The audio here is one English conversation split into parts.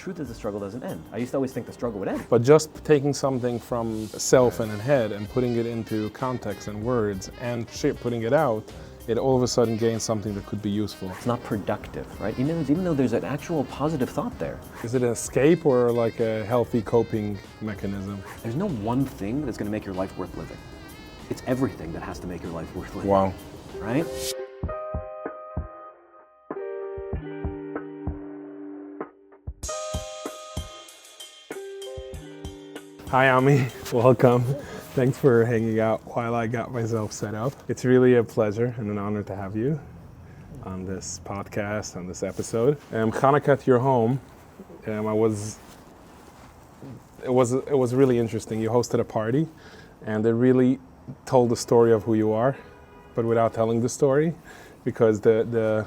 truth is the struggle doesn't end. I used to always think the struggle would end. But just taking something from self and in head and putting it into context and words and putting it out, it all of a sudden gains something that could be useful. It's not productive, right? Even though there's an actual positive thought there. Is it an escape or like a healthy coping mechanism? There's no one thing that's going to make your life worth living. It's everything that has to make your life worth living. Wow. Right? Hi Ami, welcome. Thanks for hanging out while I got myself set up. It's really a pleasure and an honor to have you on this podcast, on this episode. Hanukkah at your home, it was really interesting. You hosted a party and it really told the story of who you are, but without telling the story, because the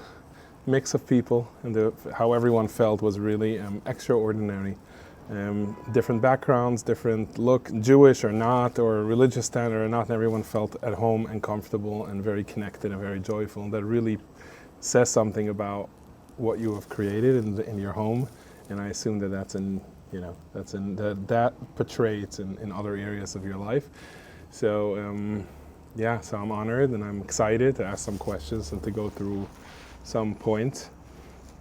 mix of people and how everyone felt was really extraordinary. Different backgrounds, different look, Jewish or not, or religious standard or not, and everyone felt at home and comfortable and very connected and very joyful. And that really says something about what you have created in your home. And I assume that that portrays in other areas of your life. So so I'm honored and I'm excited to ask some questions and to go through some points.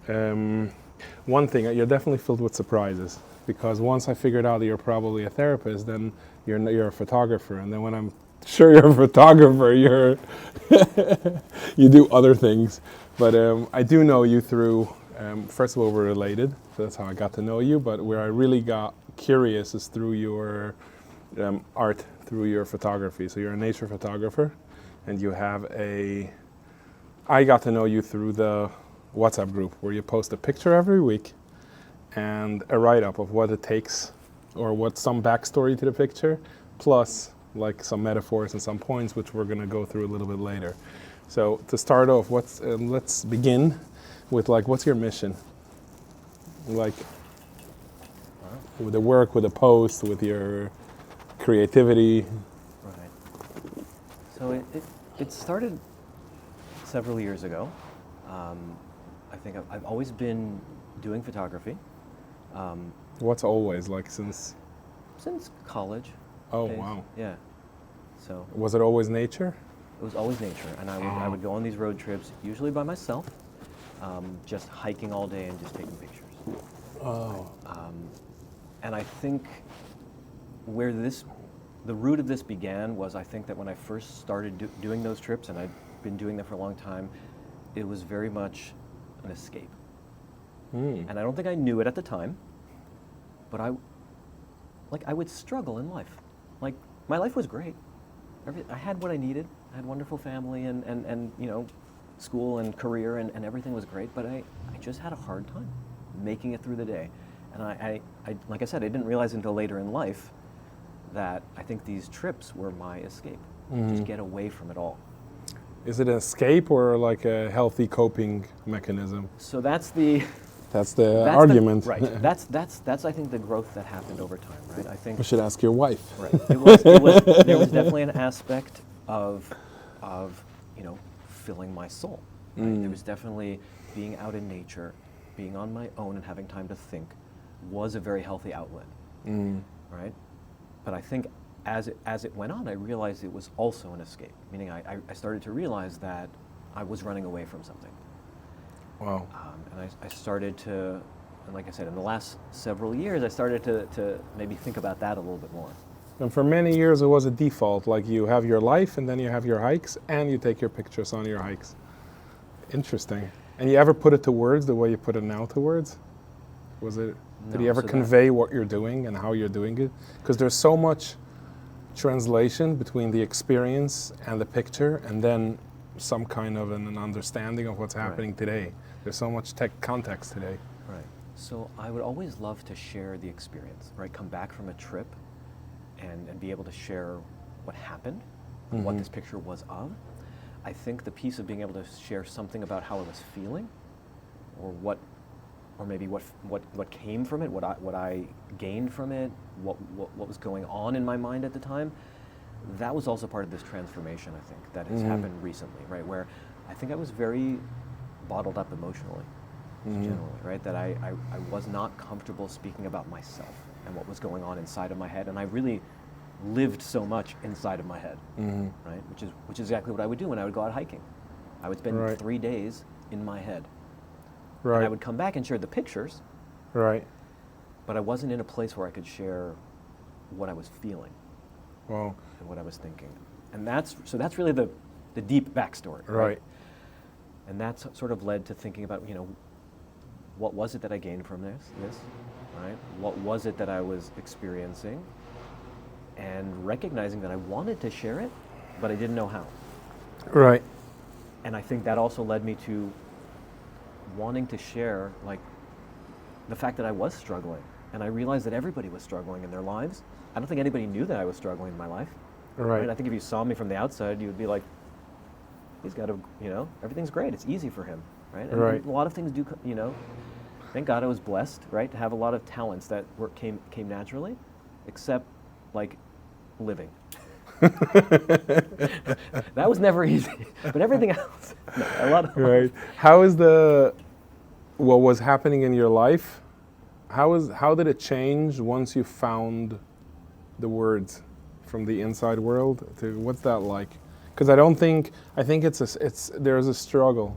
One thing, you're definitely filled with surprises. Because once I figured out that you're probably a therapist, then you're a photographer, and then when I'm sure you're a photographer, you do other things. But I do know you through, first of all, we're related, so that's how I got to know you. But where I really got curious is through your art, through your photography. So you're a nature photographer, and I got to know you through the WhatsApp group where you post a picture every week and a write-up of what it takes or what some backstory to the picture, plus like some metaphors and some points, which we're going to go through a little bit later. So to start off, let's begin with what's your mission? With the work, with the post, with your creativity. Right. So it started several years ago. I think I've always been doing photography. What's always, since college. Oh, days. wow. Yeah. So. Was it always nature? It was always nature, and I would go on these road trips, usually by myself, just hiking all day and just taking pictures. Oh. And I think where the root of this began was, I think that when I first started doing those trips, and I'd been doing them for a long time, it was very much an escape. And I don't think I knew it at the time, but I would struggle in life. My life was great. I had what I needed. I had a wonderful family and school and career and everything was great, but I just had a hard time making it through the day. And I like I said, I didn't realize until later in life that I think these trips were my escape. Just get away from it all. Is it an escape or a healthy coping mechanism? So that's the argument. Right. That's I think the growth that happened over time, right? I think we should ask your wife. Right. There was definitely an aspect of filling my soul. Right? There was definitely being out in nature, being on my own and having time to think was a very healthy outlet. Right? But I think as it went on, I realized it was also an escape. Meaning I started to realize that I was running away from something. Wow. And I started to, and like I said, in the last several years, I started to maybe think about that a little bit more. And for many years, it was a default. You have your life, and then you have your hikes, and you take your pictures on your hikes. Interesting. And you ever put it to words the way you put it now to words? Did you ever convey what you're doing and how you're doing it? Because there's so much translation between the experience and the picture, and then some kind of an understanding of what's happening today. There's so much context today. Right. So I would always love to share the experience, right? Come back from a trip and be able to share what happened, what this picture was of. I think the piece of being able to share something about how I was feeling, or maybe what came from it, what I gained from it, what was going on in my mind at the time, that was also part of this transformation, I think, that has happened recently, right? Where I think I was very bottled up emotionally. generally, right? That I was not comfortable speaking about myself and what was going on inside of my head, and I really lived so much inside of my head, right? Which is exactly what I would do when I would go out hiking. I would spend Right. 3 days in my head. Right. And I would come back and share the pictures, Right. but I wasn't in a place where I could share what I was feeling Wow. and what I was thinking. And that's really the deep backstory, Right. And that's sort of led to thinking about, what was it that I gained from this, right? What was it that I was experiencing? And recognizing that I wanted to share it, but I didn't know how. Right. And I think that also led me to wanting to share, like, the fact that I was struggling. And I realized that everybody was struggling in their lives. I don't think anybody knew that I was struggling in my life. Right. I think if you saw me from the outside, you would be like, he's got everything's great. It's easy for him, right? And Right. a lot of things do, thank God I was blessed, right, to have a lot of talents that came naturally, except, like, living. That was never easy, but everything else, no, a lot of Right. How is what was happening in your life? How did it change once you found the words from the inside world to what's that like? Because I think there's a struggle.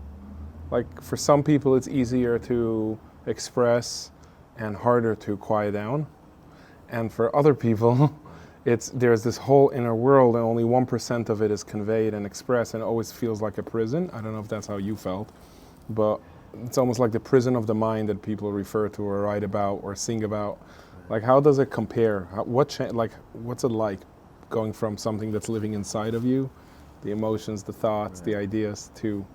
Like for some people, it's easier to express and harder to quiet down, and for other people, there's this whole inner world, and only 1% of it is conveyed and expressed, and it always feels like a prison. I don't know if that's how you felt, but it's almost like the prison of the mind that people refer to or write about or sing about. Like, how does it compare? What's it like going from something that's living inside of you, the emotions, the thoughts, the ideas, to...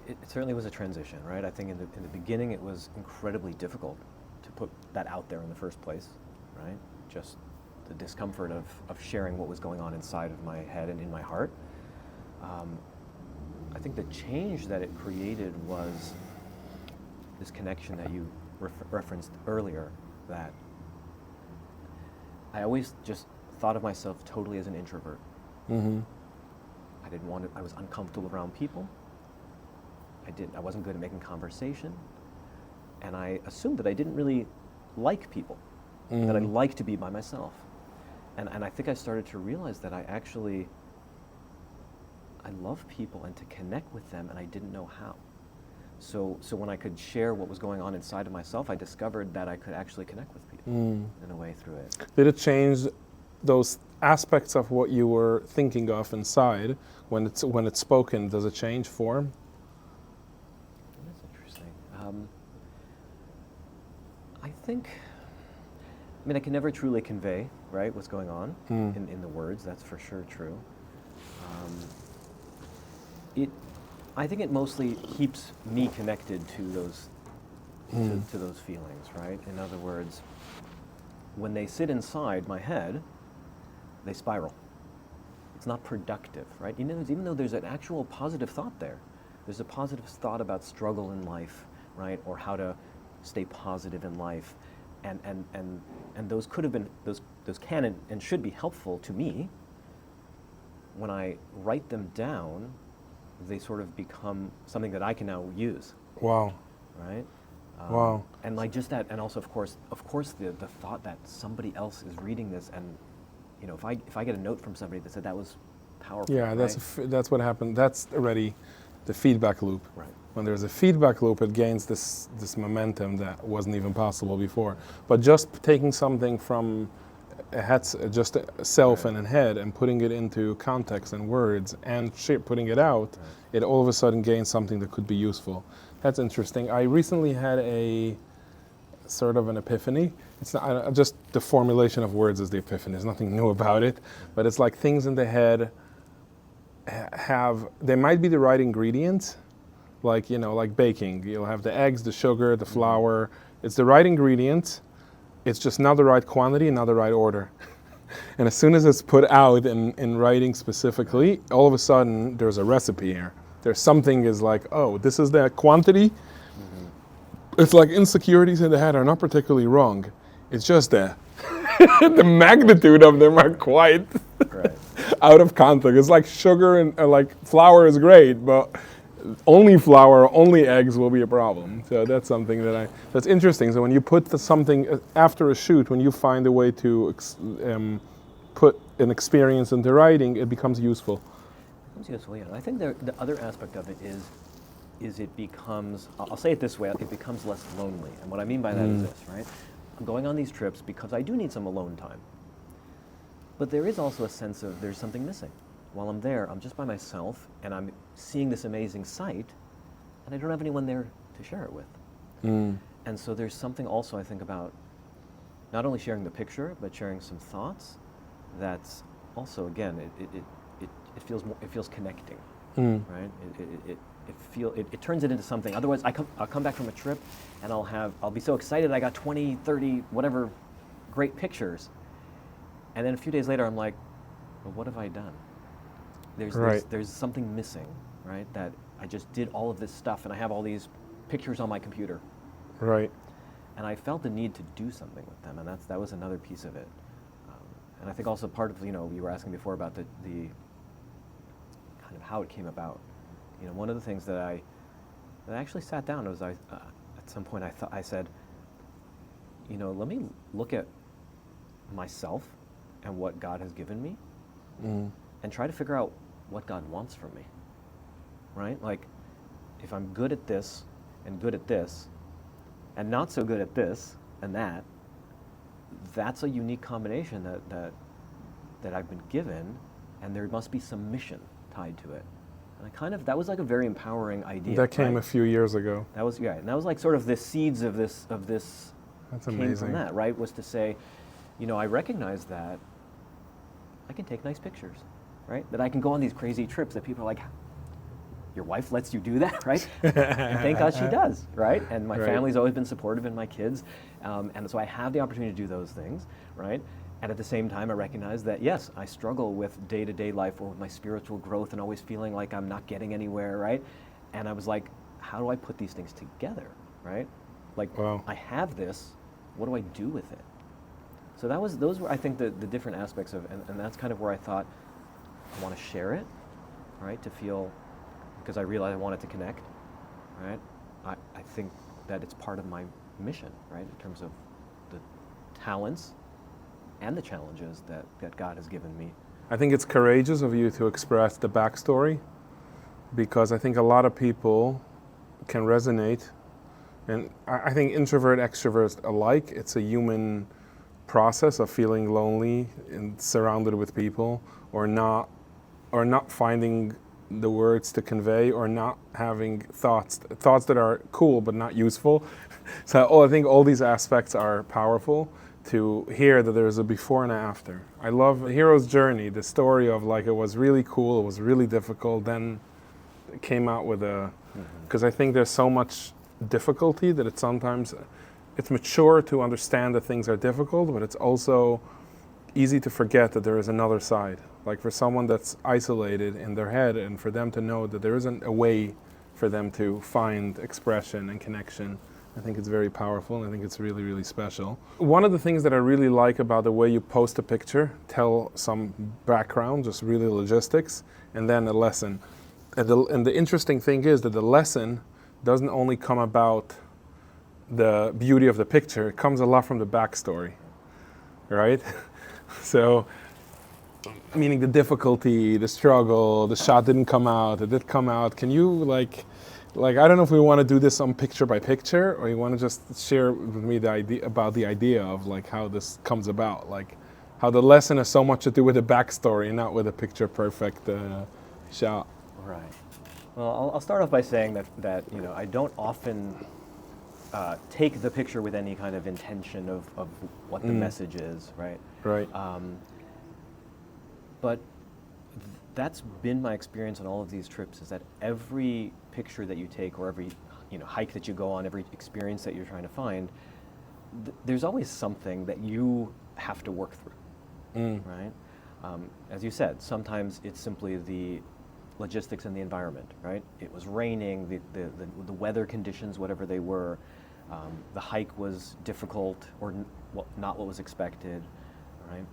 It certainly was a transition, right? I think in the beginning it was incredibly difficult to put that out there in the first place, right? Just the discomfort of sharing what was going on inside of my head and in my heart. I think the change that it created was this connection that you referenced earlier, that I always just thought of myself totally as an introvert. Mm-hmm. I was uncomfortable around people. I wasn't good at making conversation, and I assumed that I didn't really like people, that I liked to be by myself. And I think I started to realize that I love people and to connect with them, and I didn't know how. So when I could share what was going on inside of myself, I discovered that I could actually connect with people in a way through it. Did it change those aspects of what you were thinking of inside when it's spoken? Does it change form? That's interesting. I can never truly convey, right, what's going on in the words. That's for sure true. I think it mostly keeps me connected to those to those feelings, right? In other words, when they sit inside my head, they spiral. It's not productive, right? Even though there's an actual positive thought there, there's a positive thought about struggle in life, right, or how to stay positive in life, and those could have been those can and should be helpful to me. When I write them down, they sort of become something that I can now use. Wow. Right? Wow. And like just that, and also of course the thought that somebody else is reading this, and if I get a note from somebody that said that was powerful. Yeah, right? that's what happened. That's already the feedback loop. Right. When there's a feedback loop, it gains this momentum that wasn't even possible before. But just taking something from just a self and a head and putting it into context and words and putting it out, it all of a sudden gains something that could be useful. That's interesting. I recently had a sort of an epiphany. It's not just the formulation of words is the epiphany. There's nothing new about it, but it's like things in the head they might be the right ingredients, like baking. You'll have the eggs, the sugar, the flour. It's the right ingredients. It's just not the right quantity, not the right order. And as soon as it's put out in writing specifically, all of a sudden there's a recipe here. There's something is like, oh, this is the quantity. It's like insecurities in the head are not particularly wrong. It's just that the magnitude of them are quite out of context. It's like sugar and like flour is great, but only flour, only eggs will be a problem. So that's something that's interesting. So when you put something after a shoot, when you find a way to put an experience into writing, it becomes useful. It's useful, yeah. I think the other aspect of it is it becomes, I'll say it this way, it becomes less lonely. And what I mean by that is this, right? I'm going on these trips because I do need some alone time. But there is also a sense of there's something missing. While I'm there, I'm just by myself, and I'm seeing this amazing sight, and I don't have anyone there to share it with. And so there's something also, I think, about not only sharing the picture, but sharing some thoughts. That's also, again, it feels connecting, right? It turns it into something. Otherwise, I'll come back from a trip, and I'll be so excited I got 20, 30, whatever, great pictures, and then a few days later I'm like, well, what have I done? There's something missing, right? That I just did all of this stuff, and I have all these pictures on my computer, Right. and I felt the need to do something with them, and that was another piece of it. And I think also part of, you were asking before about the kind of how it came about. One of the things that I actually sat down was at some point I said, let me look at myself and what God has given me, and try to figure out what God wants from me, right? Like, if I'm good at this and good at this, and not so good at this and that, that's a unique combination that I've been given, and there must be some mission tied to it. And that was like a very empowering idea. That came right? a few years ago. That was, and that was like sort of the seeds of this That's came amazing. from that, right? Was to say, I recognize that I can take nice pictures, right? That I can go on these crazy trips that people are like, your wife lets you do that, right? And thank God she does, right? And my family's always been supportive, and my kids, and so I have the opportunity to do those things, right? And at the same time, I recognize that, yes, I struggle with day-to-day life or with my spiritual growth and always feeling like I'm not getting anywhere, right? And I was like, how do I put these things together, right? Like, Wow. I have this, what do I do with it? So those were, I think, the different aspects of, and that's kind of where I thought, I want to share it, right? To feel, because I realized I wanted to connect, right? I think that it's part of my mission, right? In terms of the talents and the challenges that God has given me. I think it's courageous of you to express the backstory, because I think a lot of people can resonate, and I think introvert, extrovert alike, it's a human process of feeling lonely and surrounded with people, or not finding the words to convey, or not having thoughts that are cool but not useful. So I think all these aspects are powerful to hear that there's a before and after. I love the hero's journey, the story of like, it was really cool, it was really difficult, then it came out with because I think there's so much difficulty that it's mature to understand that things are difficult, but it's also easy to forget that there is another side. Like, for someone that's isolated in their head, and for them to know that there isn't a way for them to find expression and connection, I think it's very powerful, and I think it's really, really special. One of the things that I really like about the way you post a picture, tell some background, just really logistics, and then a lesson. And the interesting thing is that the lesson doesn't only come about the beauty of the picture, it comes a lot from the backstory, right? So, meaning the difficulty, the struggle, the shot didn't come out, it did come out. Can you like I don't know if we want to do this on picture by picture, or you want to just share with me the idea of like how this comes about, like how the lesson has so much to do with the backstory and not with a picture perfect shot. Right. Well, I'll start off by saying that I don't often take the picture with any kind of intention of what the message is, right? Right. But that's been my experience on all of these trips, is that every picture that you take, or every hike that you go on, every experience that you're trying to find, there's always something that you have to work through, right? As you said, sometimes it's simply the logistics and the environment, right? It was raining, the weather conditions, whatever they were, the hike was difficult or not what was expected, right?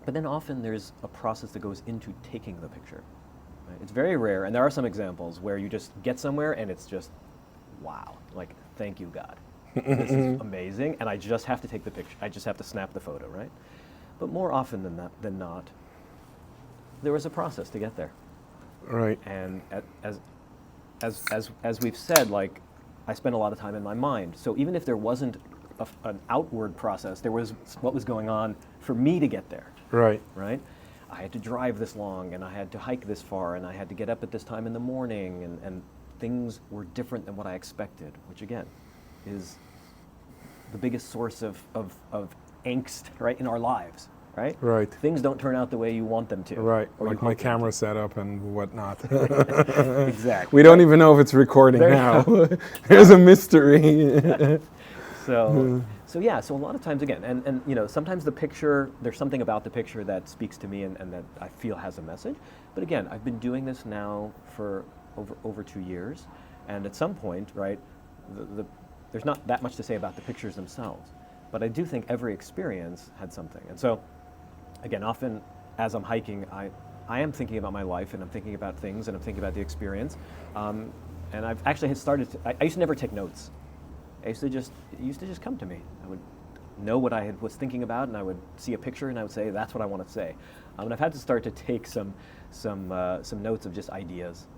But then often there's a process that goes into taking the picture, Right? It's very rare, and there are some examples where you just get somewhere and it's just, wow, like, thank you, God. This is amazing, and I just have to take the picture. I just have to snap the photo, right? But more often than not, there was a process to get there. Right. And as we've said, like, I spent a lot of time in my mind. So even if there wasn't an outward process, there was what was going on for me to get there, Right. right? I had to drive this long, and I had to hike this far, and I had to get up at this time in the morning, and things were different than what I expected, which again is the biggest source of angst, right, in our lives, right? Right. Things don't turn out the way you want them to. Right. or Like you my hope them camera setup and whatnot. to. Exactly. We don't even know if it's recording There you now. There's a mystery. So yeah, so a lot of times again, and you know, sometimes the picture, there's something about the picture that speaks to me and that I feel has a message. But again, I've been doing this now for over 2 years, and at some point, right, there's not that much to say about the pictures themselves, but I do think every experience had something. And so, again, often as I'm hiking, I am thinking about my life, and I'm thinking about things, and I'm thinking about the experience. And I've actually had started I used to never take notes. It used to just come to me. I would know what I was thinking about, and I would see a picture, and I would say, that's what I want to say. And I've had to start to take some notes of just ideas.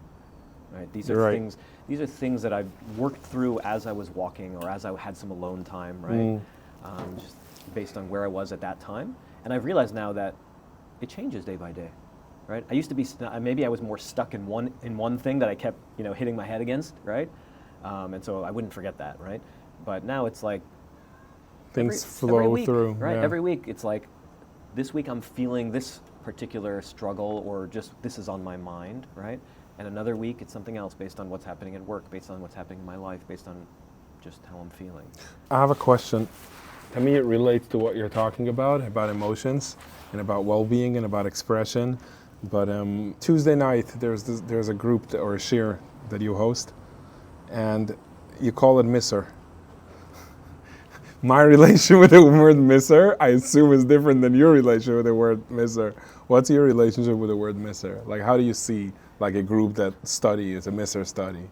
Right? These are Right. things. These are things that I've worked through as I was walking, or as I had some alone time, right? Just based on where I was at that time. And I've realized now that it changes day by day, right? I used to be maybe I was more stuck in one thing that I kept, you know, hitting my head against, right? And so I wouldn't forget that, right? But now it's like Things every flow week, through. right? Yeah. Every week it's like, this week I'm feeling this particular struggle, or just this is on my mind, right? And another week it's something else, based on what's happening at work, based on what's happening in my life, based on just how I'm feeling. I have a question. To me, it relates to what you're talking about emotions and about well-being and about expression. But Tuesday night, there's a group or a share that you host, and you call it Misser. My relation with the word Misser, I assume, is different than your relation with the word Misser. What's your relationship with the word Misser? Like, how do you see like a group that studies a Misser study?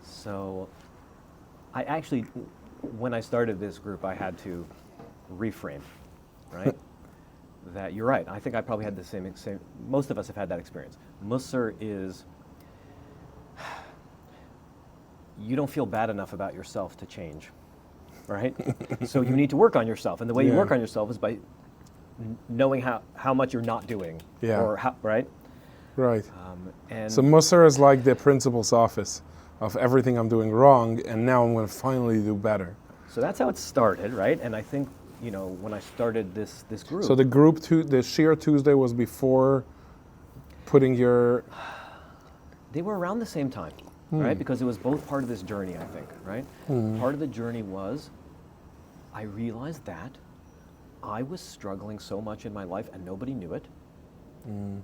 So I actually, when I started this group, I had to reframe, right? That you're right. I think I probably had the same. Most of us have had that experience. Musser is, you don't feel bad enough about yourself to change, right? So you need to work on yourself, and the way you Yeah. work on yourself is by knowing how much you're not doing, Yeah. or how, right? Right. And So Musser is like the principal's office of everything I'm doing wrong, and now I'm going to finally do better. so that's how it started, right? And I think, you know, when I started this group. So the group, the Sheer Tuesday was before putting your... They were around the same time, right? Because it was both part of this journey, I think, right? Part of the journey was, I realized that I was struggling so much in my life and nobody knew it. And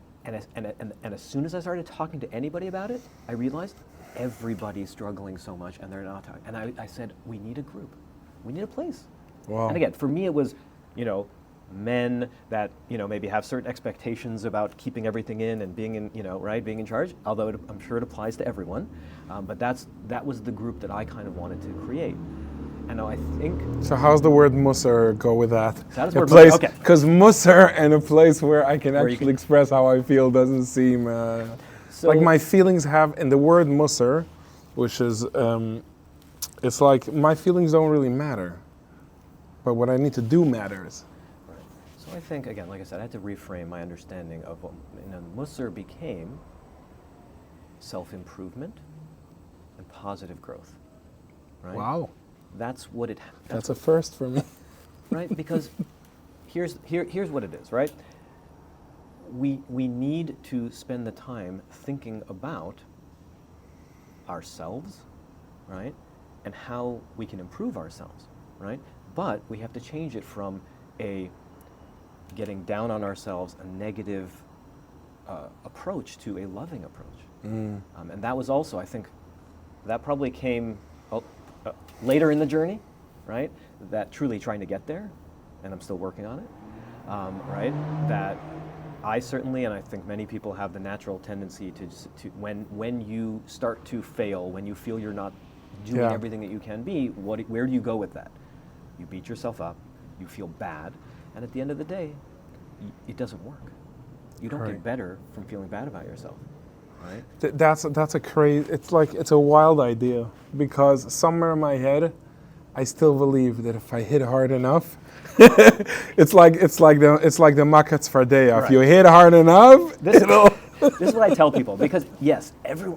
as soon as I started talking to anybody about it, I realized everybody's struggling so much and they're not talking. And I said, we need a group. We need a place. Wow. And again, for me it was, you know, men that, you know, maybe have certain expectations about keeping everything in and being in, you know, right, being in charge, although I'm sure it applies to everyone. But that was the group that I kind of wanted to create. And now I think... So how's the word Musser go with that? So how does A word place, Musser- okay. Because Musser and a place where I can Where you actually can- express how I feel doesn't seem... So, like my feelings have, and the word Musser, which is, it's like my feelings don't really matter, but what I need to do matters. right. So I think, again, like I said, I had to reframe my understanding of what, you know, Musser became self-improvement and positive growth, right? Wow. That's what it... That's a first for me. right? Because here's what it is, right? We need to spend the time thinking about ourselves, right? And how we can improve ourselves, right? But we have to change it from a getting down on ourselves, a negative approach, to a loving approach. And that was also, I think, that probably came later in the journey, right? That truly trying to get there, and I'm still working on it, right? That I certainly, and I think many people have the natural tendency to when you start to fail, when you feel you're not doing Yeah. everything that you can be, where do you go with that? You beat yourself up, you feel bad, and at the end of the day, it doesn't work. You don't Right. get better from feeling bad about yourself, right? That's a crazy. It's a wild idea because somewhere in my head, I still believe that if I hit hard enough, it's like the Makats Fardea. If Right. you hit hard enough, This, it'll. this is what I tell people because yes,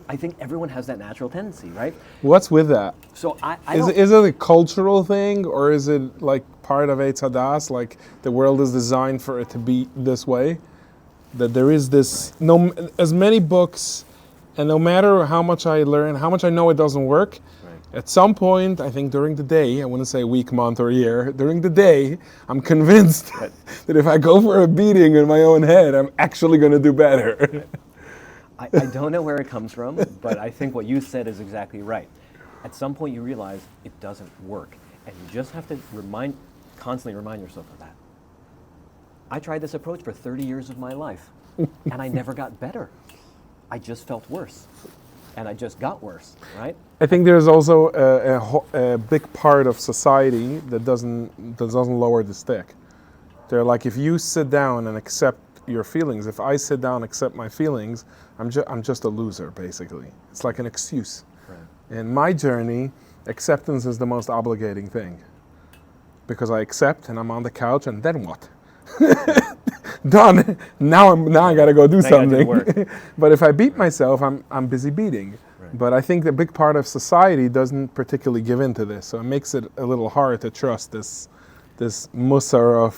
I think everyone has that natural tendency, right? What's with that? So I Is don't, is it a cultural thing or is it like part of Eitz Hadas? Like the world is designed for it to be this way? That there is this no as many books, and no matter how much I learn, how much I know it doesn't work. Right. At some point, I think during the day, I wouldn't say week, month, or year, during the day, I'm convinced Right. that if I go for a beating in my own head, I'm actually going to do better. I don't know where it comes from, but I think what you said is exactly right. At some point, you realize it doesn't work, and you just have to constantly remind yourself of that. I tried this approach for 30 years of my life, and I never got better. I just felt worse, and I just got worse, right? I think there's also a big part of society that doesn't lower the stick. They're like, if you sit down and accept your feelings, if I sit down and accept my feelings, I'm just a loser, basically. It's like an excuse. Right. In my journey, acceptance is the most obligating thing. Because I accept and I'm on the couch, and then what? Done. Now I gotta go do Now you gotta do the something. work. But if I beat myself, I'm busy beating. Right. But I think the big part of society doesn't particularly give in to this, so it makes it a little hard to trust this mussar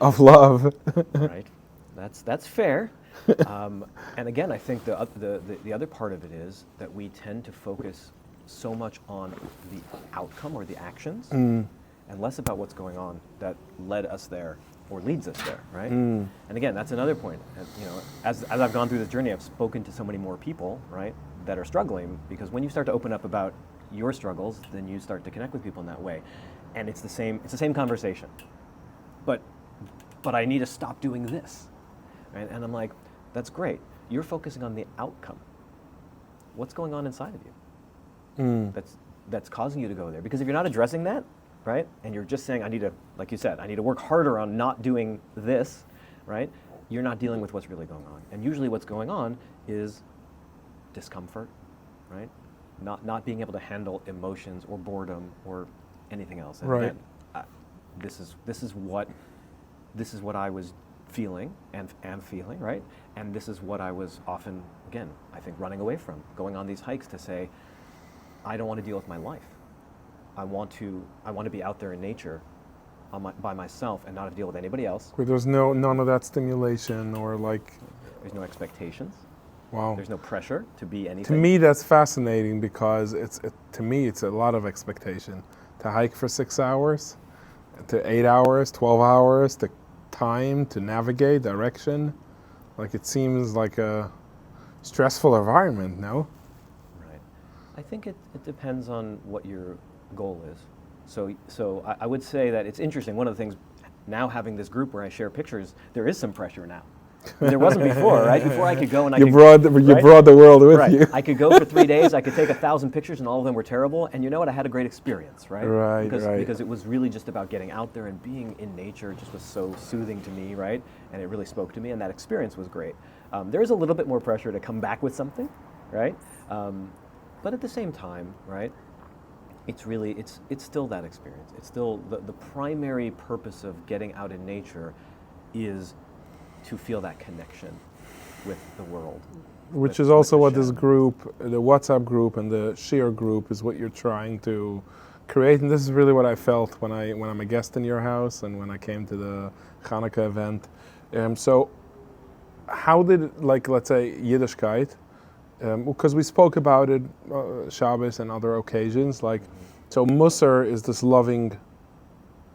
of love. Right. That's fair. And again, I think the other part of it is that we tend to focus so much on the outcome or the actions, and less about what's going on that led us there or leads us there, right? And again, that's another point. And, as I've gone through this journey, I've spoken to so many more people, right, that are struggling, because when you start to open up about your struggles, then you start to connect with people in that way, and it's the same conversation. But I need to stop doing this, right? And I'm like, that's great. You're focusing on the outcome. What's going on inside of you? That's causing you to go there. Because if you're not addressing that, right, and you're just saying, I need to, like you said, I need to work harder on not doing this, right, you're not dealing with what's really going on. And usually what's going on is discomfort, right? Not being able to handle emotions or boredom or anything else. And Right. again, this is what I was feeling and am feeling, right? And this is what I was often, again, I think running away from, going on these hikes to say, I don't want to deal with my life. I want to be out there in nature by myself and not have to deal with anybody else. Where there's none of that stimulation or like, There's no expectations. wow. There's no pressure to be anything. To me, that's fascinating because to me it's a lot of expectation. To hike for 6 hours, to 8 hours, 12 hours, to time, to navigate, direction. Like it seems like a stressful environment, no? Right. I think it depends on what your goal is. So I would say that it's interesting. One of the things now, having this group where I share pictures, there is some pressure now. There wasn't before, right? Before I could go and You brought the world with right. you. I could go for 3 days. I could take 1,000 pictures, and all of them were terrible. And you know what? I had a great experience, right? Right, Because it was really just about getting out there and being in nature. Just was so soothing to me, right? And it really spoke to me, and that experience was great. There is a little bit more pressure to come back with something, right? But at the same time, right? It's still that experience. It's still the primary purpose of getting out in nature is to feel that connection with the world. Which with- is also with what the this shadow. group, the WhatsApp group and the Share group is what you're trying to create. And this is really what I felt when I'm a guest in your house and when I came to the Hanukkah event. So how did, like, let's say, Yiddishkeit, because we spoke about it, Shabbos and other occasions, like, so Musar is this loving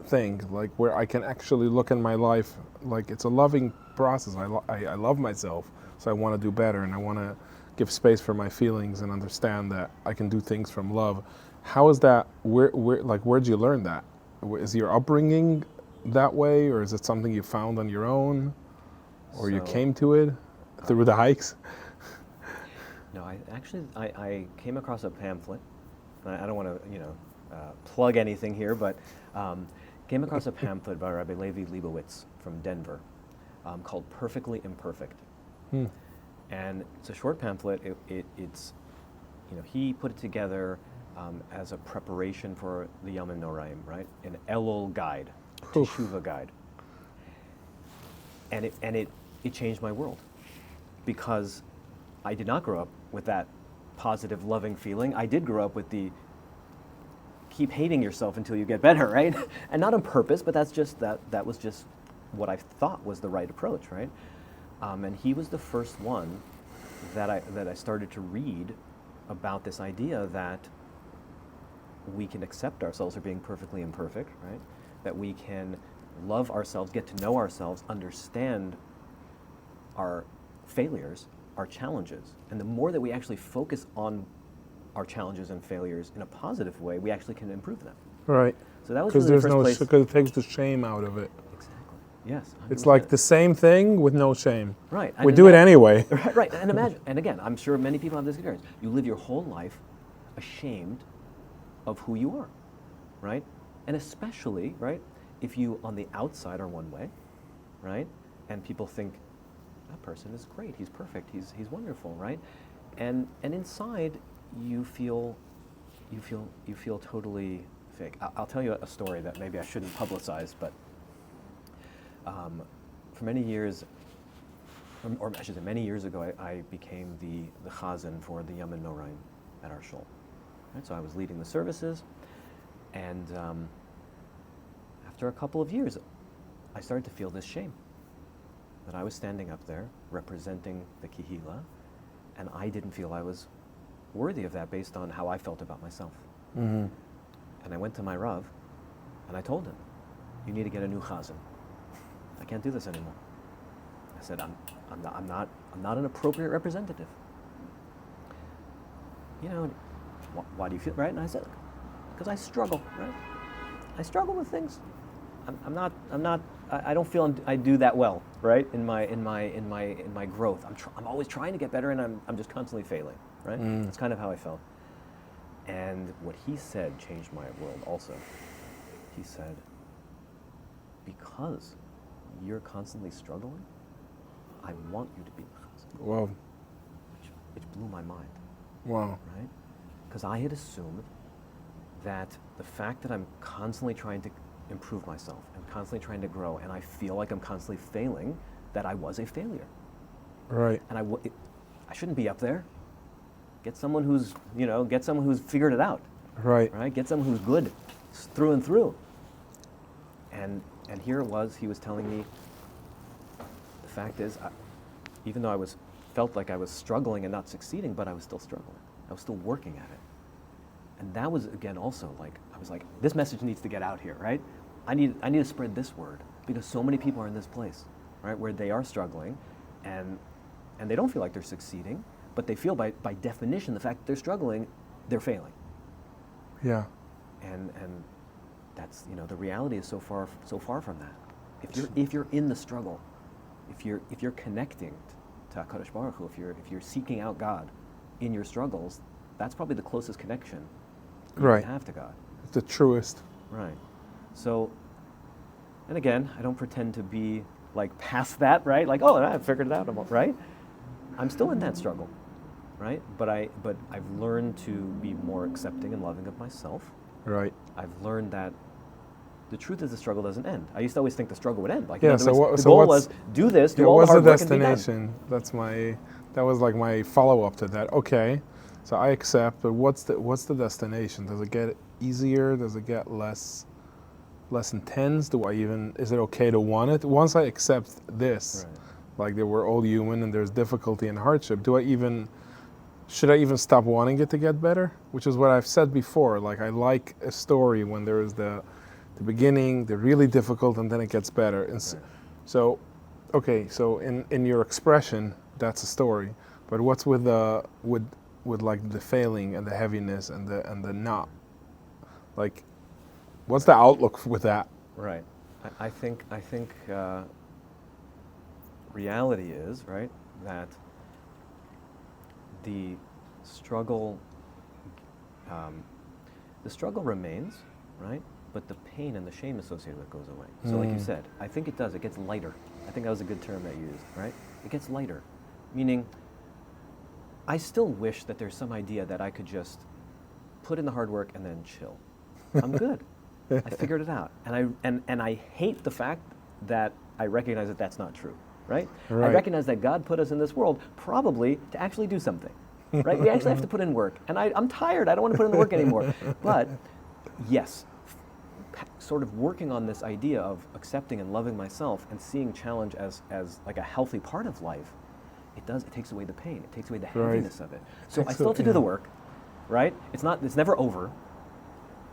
thing, like where I can actually look in my life, like it's a loving process. I love myself, so I want to do better, and I want to give space for my feelings and understand that I can do things from love. How is that? Where'd you learn that? Is your upbringing that way, or is it something you found on your own? Or you So- came to it through the hikes? No, I came across a pamphlet. And I don't want to, plug anything here, but came across a pamphlet by Rabbi Levi Leibowitz from Denver called "Perfectly Imperfect," and it's a short pamphlet. It's, he put it together as a preparation for the Yamim Noraim, right? An Elul guide, Teshuvah guide, and it changed my world, because I did not grow up with that positive, loving feeling. I did grow up with the keep hating yourself until you get better, right? And not on purpose, but that was just what I thought was the right approach, right? And he was the first one that I started to read about this idea that we can accept ourselves for being perfectly imperfect, right? That we can love ourselves, get to know ourselves, understand our failures, our challenges. And the more that we actually focus on our challenges and failures in a positive way, we actually can improve them. Right. So that was Because really the first place. because it takes the shame out of it. Exactly. Yes. It's 100%. like the same thing with no shame. Right. We And do it imagine- anyway. Right. And imagine, and again, I'm sure many people have this experience. You live your whole life ashamed of who you are, right? And especially, right, if you on the outside are one way, right? And people think, that person is great, he's perfect, he's wonderful, right? And inside you feel totally fake. I'll tell you a story that maybe I shouldn't publicize, but for many years, or I should say many years ago, I became the chazan for the Yom Noraim at our shul. Right? So I was leading the services, and after a couple of years, I started to feel this shame that I was standing up there representing the Kehila, and I didn't feel I was worthy of that based on how I felt about myself. Mm-hmm. And I went to my Rav, and I told him, "You need to get a new chazan. I can't do this anymore." I said, I'm not an appropriate representative. Why do you feel right? And I said, because I struggle, right? I struggle with things. I don't feel I do that well, right? In my growth, I'm always trying to get better, and I'm just constantly failing, right? That's kind of how I felt. And what he said changed my world also. He said, because you're constantly struggling, I want you to be the chazan. Wow. Which blew my mind, Wow. right? Because I had assumed that the fact that I'm constantly trying to improve myself and constantly trying to grow, and I feel like I'm constantly failing, that I was a failure. Right. And I shouldn't be up there. Get someone who's figured it out, Right. right? Get someone who's good through and through. And here it was, he was telling me, the fact is, even though I felt like I was struggling and not succeeding, but I was still struggling. I was still working at it. And that was, again, also I was like, this message needs to get out here, right? I need to spread this word, because so many people are in this place, right, where they are struggling, and they don't feel like they're succeeding, but they feel by definition, the fact that they're struggling, they're failing. Yeah. And that's, the reality is so far from that. If you're in the struggle, if you're connecting to HaKadosh Baruch Hu, if you're seeking out God in your struggles, that's probably the closest connection you Right. can have to God. It's the truest. Right. So, and again, I don't pretend to be like past that, right? Like, oh, I figured it out, right? I'm still in that struggle, right? But I've learned to be more accepting and loving of myself. Right. I've learned that the truth is the struggle doesn't end. I used to always think the struggle would end. Like, Yeah, in other so words, what- the so goal what's- was do this, do Yeah, all the what's hard the work and be done. destination? That was like my follow-up to that. Okay, so I accept, but what's the destination? Does it get easier? Does it get less intense? Is it okay to want it? Once I accept this, Right. like that we're all human and there's difficulty and hardship, should I even stop wanting it to get better? Which is what I've said before. Like, I like a story when there is the beginning, the really difficult, and then it gets better. And Right. so, okay, so in your expression, that's a story. But what's with like the failing and the heaviness and the not? Like, what's the outlook with that? Right. I think reality is, right, that the struggle, the struggle remains, right? But the pain and the shame associated with it goes away. So like you said, I think it does, it gets lighter. I think that was a good term that you used, right? It gets lighter, meaning I still wish that there's some idea that I could just put in the hard work and then chill. I'm good. I figured it out. And I hate the fact that I recognize that that's not true, right? Right. I recognize that God put us in this world probably to actually do something, right? We actually have to put in work. And I'm tired. I don't want to put in the work anymore. But yes, sort of working on this idea of accepting and loving myself and seeing challenge as like a healthy part of life, it takes away the pain. It takes away the heaviness of it. So I still have to do the work, right? It's never over.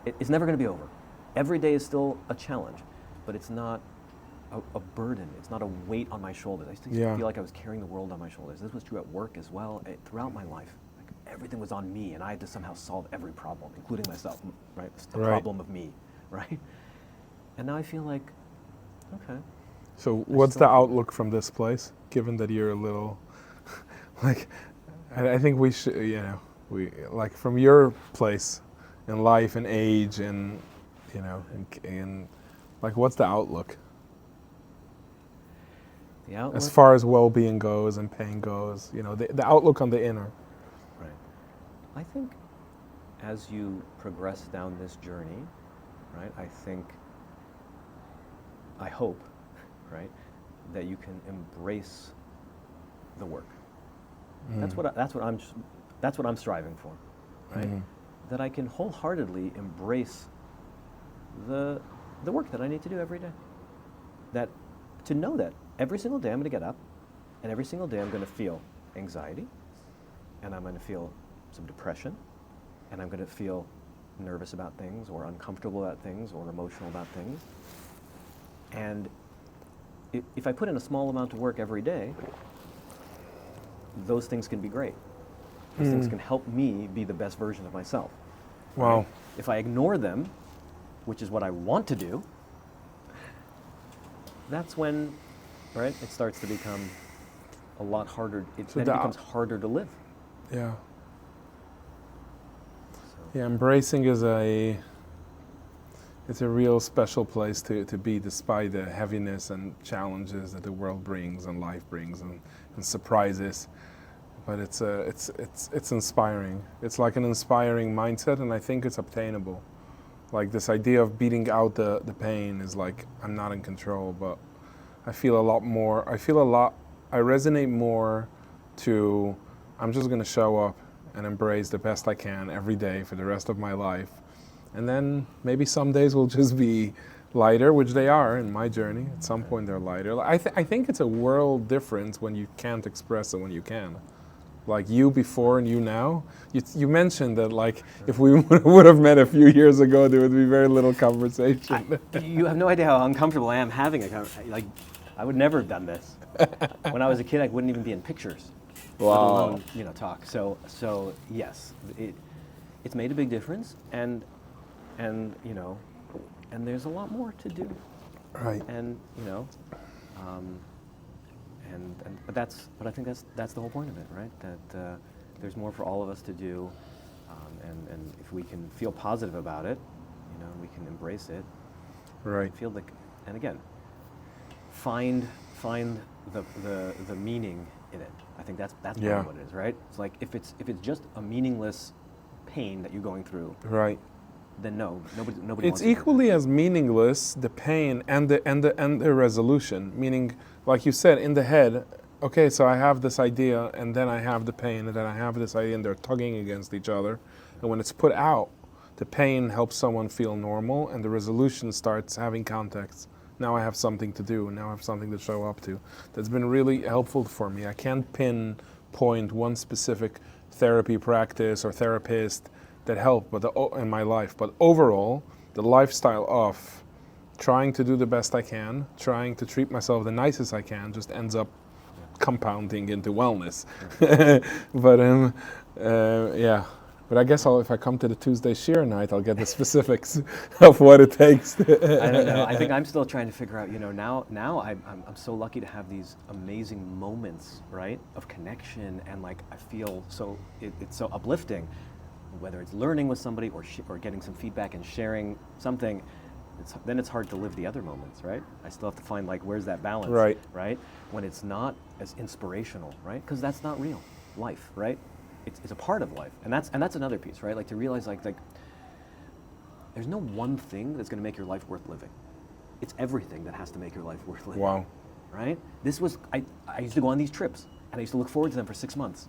It's never going to be over. Every day is still a challenge, but it's not a burden. It's not a weight on my shoulders. I used to feel like I was carrying the world on my shoulders. This was true at work as well. Throughout my life, like everything was on me, and I had to somehow solve every problem, including myself. Right? It's the problem of me, right? And now I feel like, okay. So what's the outlook from this place, given that you're a little, like, I think we should, we like from your place in life and age and, and like, what's the outlook? The outlook? As far as well-being goes and pain goes, the outlook on the inner. Right. I think as you progress down this journey, right, I hope, right, that you can embrace the work. That's what I'm striving for, right? That I can wholeheartedly embrace the work that I need to do every day. That to know that every single day I'm going to get up, and every single day I'm going to feel anxiety, and I'm going to feel some depression, and I'm going to feel nervous about things, or uncomfortable about things, or emotional about things. And if I put in a small amount of work every day, those things can be great. Those things can help me be the best version of myself. Wow. Right? If I ignore them, which is what I want to do, that's when, right, it starts to become a lot harder. Then it becomes harder to live. Yeah. So. Yeah, embracing is it's a real special place to be, despite the heaviness and challenges that the world brings and life brings and surprises. But it's inspiring. It's like an inspiring mindset, and I think it's obtainable. Like this idea of beating out the pain is like, I'm not in control, but I feel a lot more, I resonate more to, I'm just gonna show up and embrace the best I can every day for the rest of my life. And then maybe some days will just be lighter, which they are in my journey. At some point they're lighter. I think it's a world difference when you can't express it when you can. Like you before and you now. You mentioned that like if we would have met a few years ago, there would be very little conversation. You have no idea how uncomfortable I am having a conversation. Like, I would never have done this. When I was a kid, I wouldn't even be in pictures. Wow. Let alone, talk. So yes, it's made a big difference, and there's a lot more to do. Right. And but I think that's the whole point of it, right? That there's more for all of us to do, and if we can feel positive about it, we can embrace it. Right. Feel and again, find the meaning in it. I think that's part of what it is, right? It's like if it's just a meaningless pain that you're going through, right? Then nobody. It's equally as meaningless, the pain and the resolution. Meaning, like you said, in the head, okay, so I have this idea, and then I have the pain, and then I have this idea, and they're tugging against each other. And when it's put out, the pain helps someone feel normal, and the resolution starts having context. Now I have something to do, and now I have something to show up to. That's been really helpful for me. I can't pinpoint one specific therapy practice or therapist that helped in my life. But overall, the lifestyle of trying to do the best I can, trying to treat myself the nicest I can, just ends up compounding into wellness. But But I guess if I come to the Tuesday shear night, I'll get the specifics of what it takes. I don't know. I think I'm still trying to figure out, now I'm so lucky to have these amazing moments, right, of connection, and like I feel so, it's so uplifting, whether it's learning with somebody or getting some feedback and sharing something. Then it's hard to live the other moments, right? I still have to find like, where's that balance, right? When it's not as inspirational, right? Because that's not real life, right? It's a part of life, and that's another piece, right? Like to realize like there's no one thing that's going to make your life worth living. It's everything that has to make your life worth living. Wow. Right? I used to go on these trips, and I used to look forward to them for 6 months,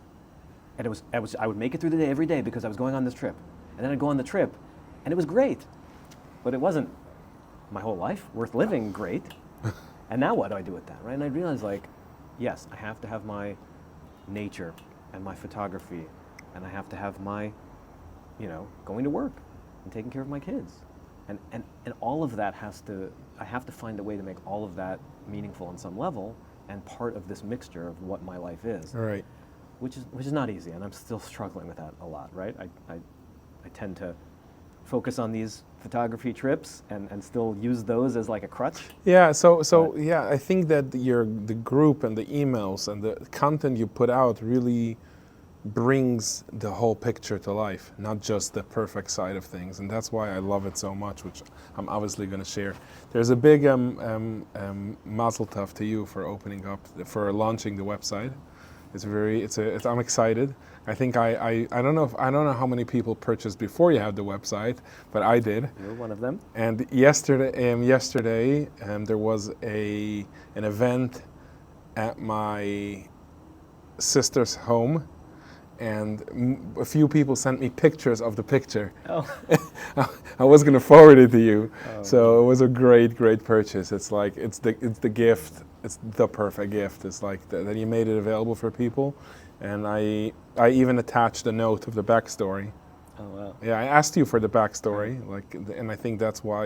and I would make it through the day every day because I was going on this trip, and then I'd go on the trip, and it was great, but it wasn't my whole life worth living great. And now what do I do with that, right? And I realized like, yes, I have to have my nature and my photography, and I have to have my, going to work and taking care of my kids. And all of that I have to find a way to make all of that meaningful on some level and part of this mixture of what my life is. Right. Which is not easy, and I'm still struggling with that a lot, right? I tend to focus on these photography trips and still use those as like a crutch. Yeah, yeah, I think that the group and the emails and the content you put out really brings the whole picture to life, not just the perfect side of things, and that's why I love it so much, which I'm obviously going to share. There's a big mazel tov to you for for launching the website. I'm excited. I think I don't know how many people purchased before you had the website, but I did. You're one of them. And yesterday there was an event at my sister's home, and a few people sent me pictures of the picture. Oh. I was going to forward it to you. Oh, so it was a great purchase. It's like it's the gift. It's the perfect gift. It's like that you made it available for people, and I even attached a note of the backstory. Oh wow. Yeah, I asked you for the backstory, and I think that's why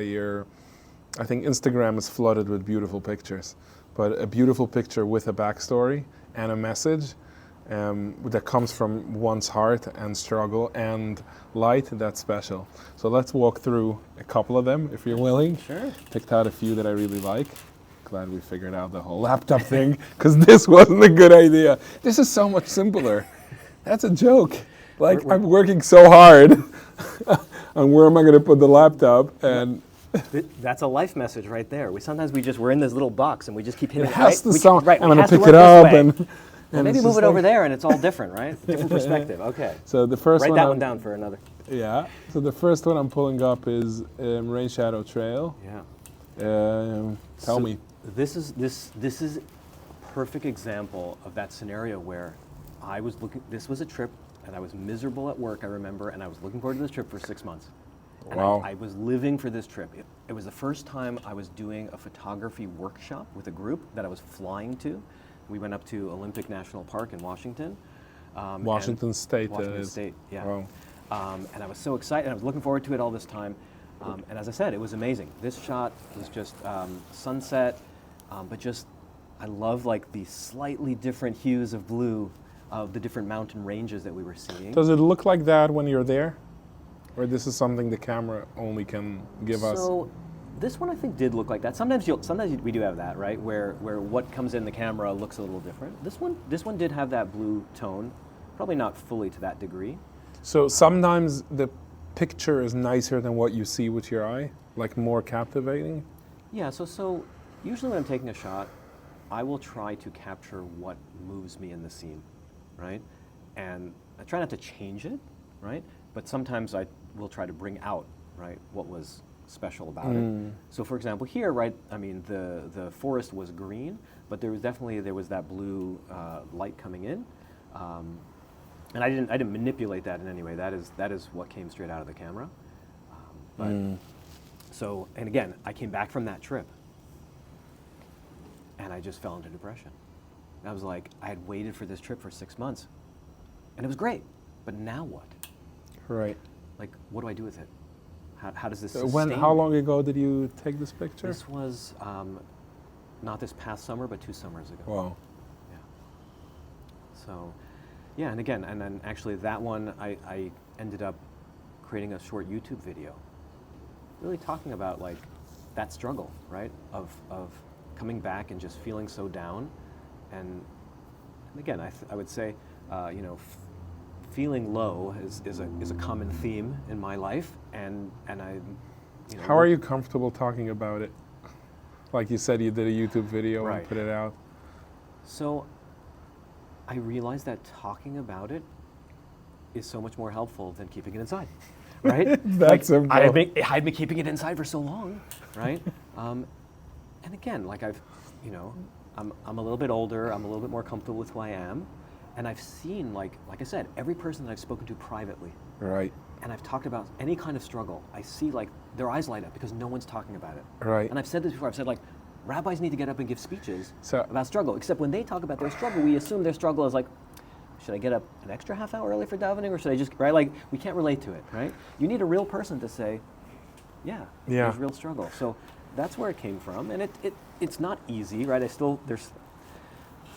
I think Instagram is flooded with beautiful pictures, but a beautiful picture with a backstory and a message that comes from one's heart and struggle and light, that's special. So let's walk through a couple of them, if you're willing. Sure. Picked out a few that I really like. Glad we figured out the whole laptop thing, because this wasn't a good idea. This is so much simpler. That's a joke. Like, I'm working so hard on where am I going to put the laptop, and that's a life message right there. Sometimes we're in this little box and we just keep hitting it has to sound. Right, I'm going to pick to it up well, maybe move it over there and it's all different, right? Different perspective. Okay. So the first Write one. that one down for another. Yeah. So the first one I'm pulling up is Rain Shadow Trail. Yeah. Tell me. This is a perfect example of that scenario where I was looking. This was a trip, and I was miserable at work. I remember, and I was looking forward to this trip for 6 months. And Wow. I was living for this trip. It was the first time I was doing a photography workshop with a group that I was flying to. We went up to Olympic National Park in Washington. Washington State. Washington State, yeah. Wow. And I was so excited. I was looking forward to it all this time. And as I said, it was amazing. This shot was just sunset, but just, I love like the slightly different hues of blue of the different mountain ranges that we were seeing. Does it look like that when you're there? Or this is something the camera only can give us? So this one I think did look like that. Sometimes we do have that, right? Where what comes in the camera looks a little different. This one did have that blue tone, probably not fully to that degree. So sometimes the picture is nicer than what you see with your eye, like more captivating? Yeah, so usually when I'm taking a shot, I will try to capture what moves me in the scene, right? And I try not to change it, right? But sometimes I will try to bring out, right, what was special about it. So for example, here, right, I mean, the forest was green, but there was that blue light coming in. And I didn't manipulate that in any way. That is what came straight out of the camera. So, and again, I came back from that trip, and I just fell into depression. And I was like, I had waited for this trip for 6 months, and it was great, but now what? Right. Like, what do I do with it? How does this sustain How me? long ago did you take this picture? This was not this past summer, but 2 summers ago. Wow. Yeah. So, yeah, and again, and then actually that one, I ended up creating a short YouTube video, really talking about like that struggle, right? Of coming back and just feeling so down, and again, I would say, you know, feeling low is a common theme in my life, and I, you know. How are you comfortable talking about it? Like you said, you did a YouTube video and put it out. So I realized that talking about it is so much more helpful than keeping it inside, right? That's simple. I had been keeping it inside for so long, right? And again, like you know, I'm a little bit older, I'm a little bit more comfortable with who I am, and I've seen, like I said, every person that I've spoken to privately, right, and I've talked about any kind of struggle, I see like their eyes light up because no one's talking about it. right. And I've said this before, I've said like, rabbis need to get up and give speeches So- about struggle, except when they talk about their struggle, we assume their struggle is like, should I get up an extra half hour early for davening, or should I just, right? Like, we can't relate to it, right? You need a real person to say, yeah. There's real struggle. So that's where it came from, and it's not easy, right?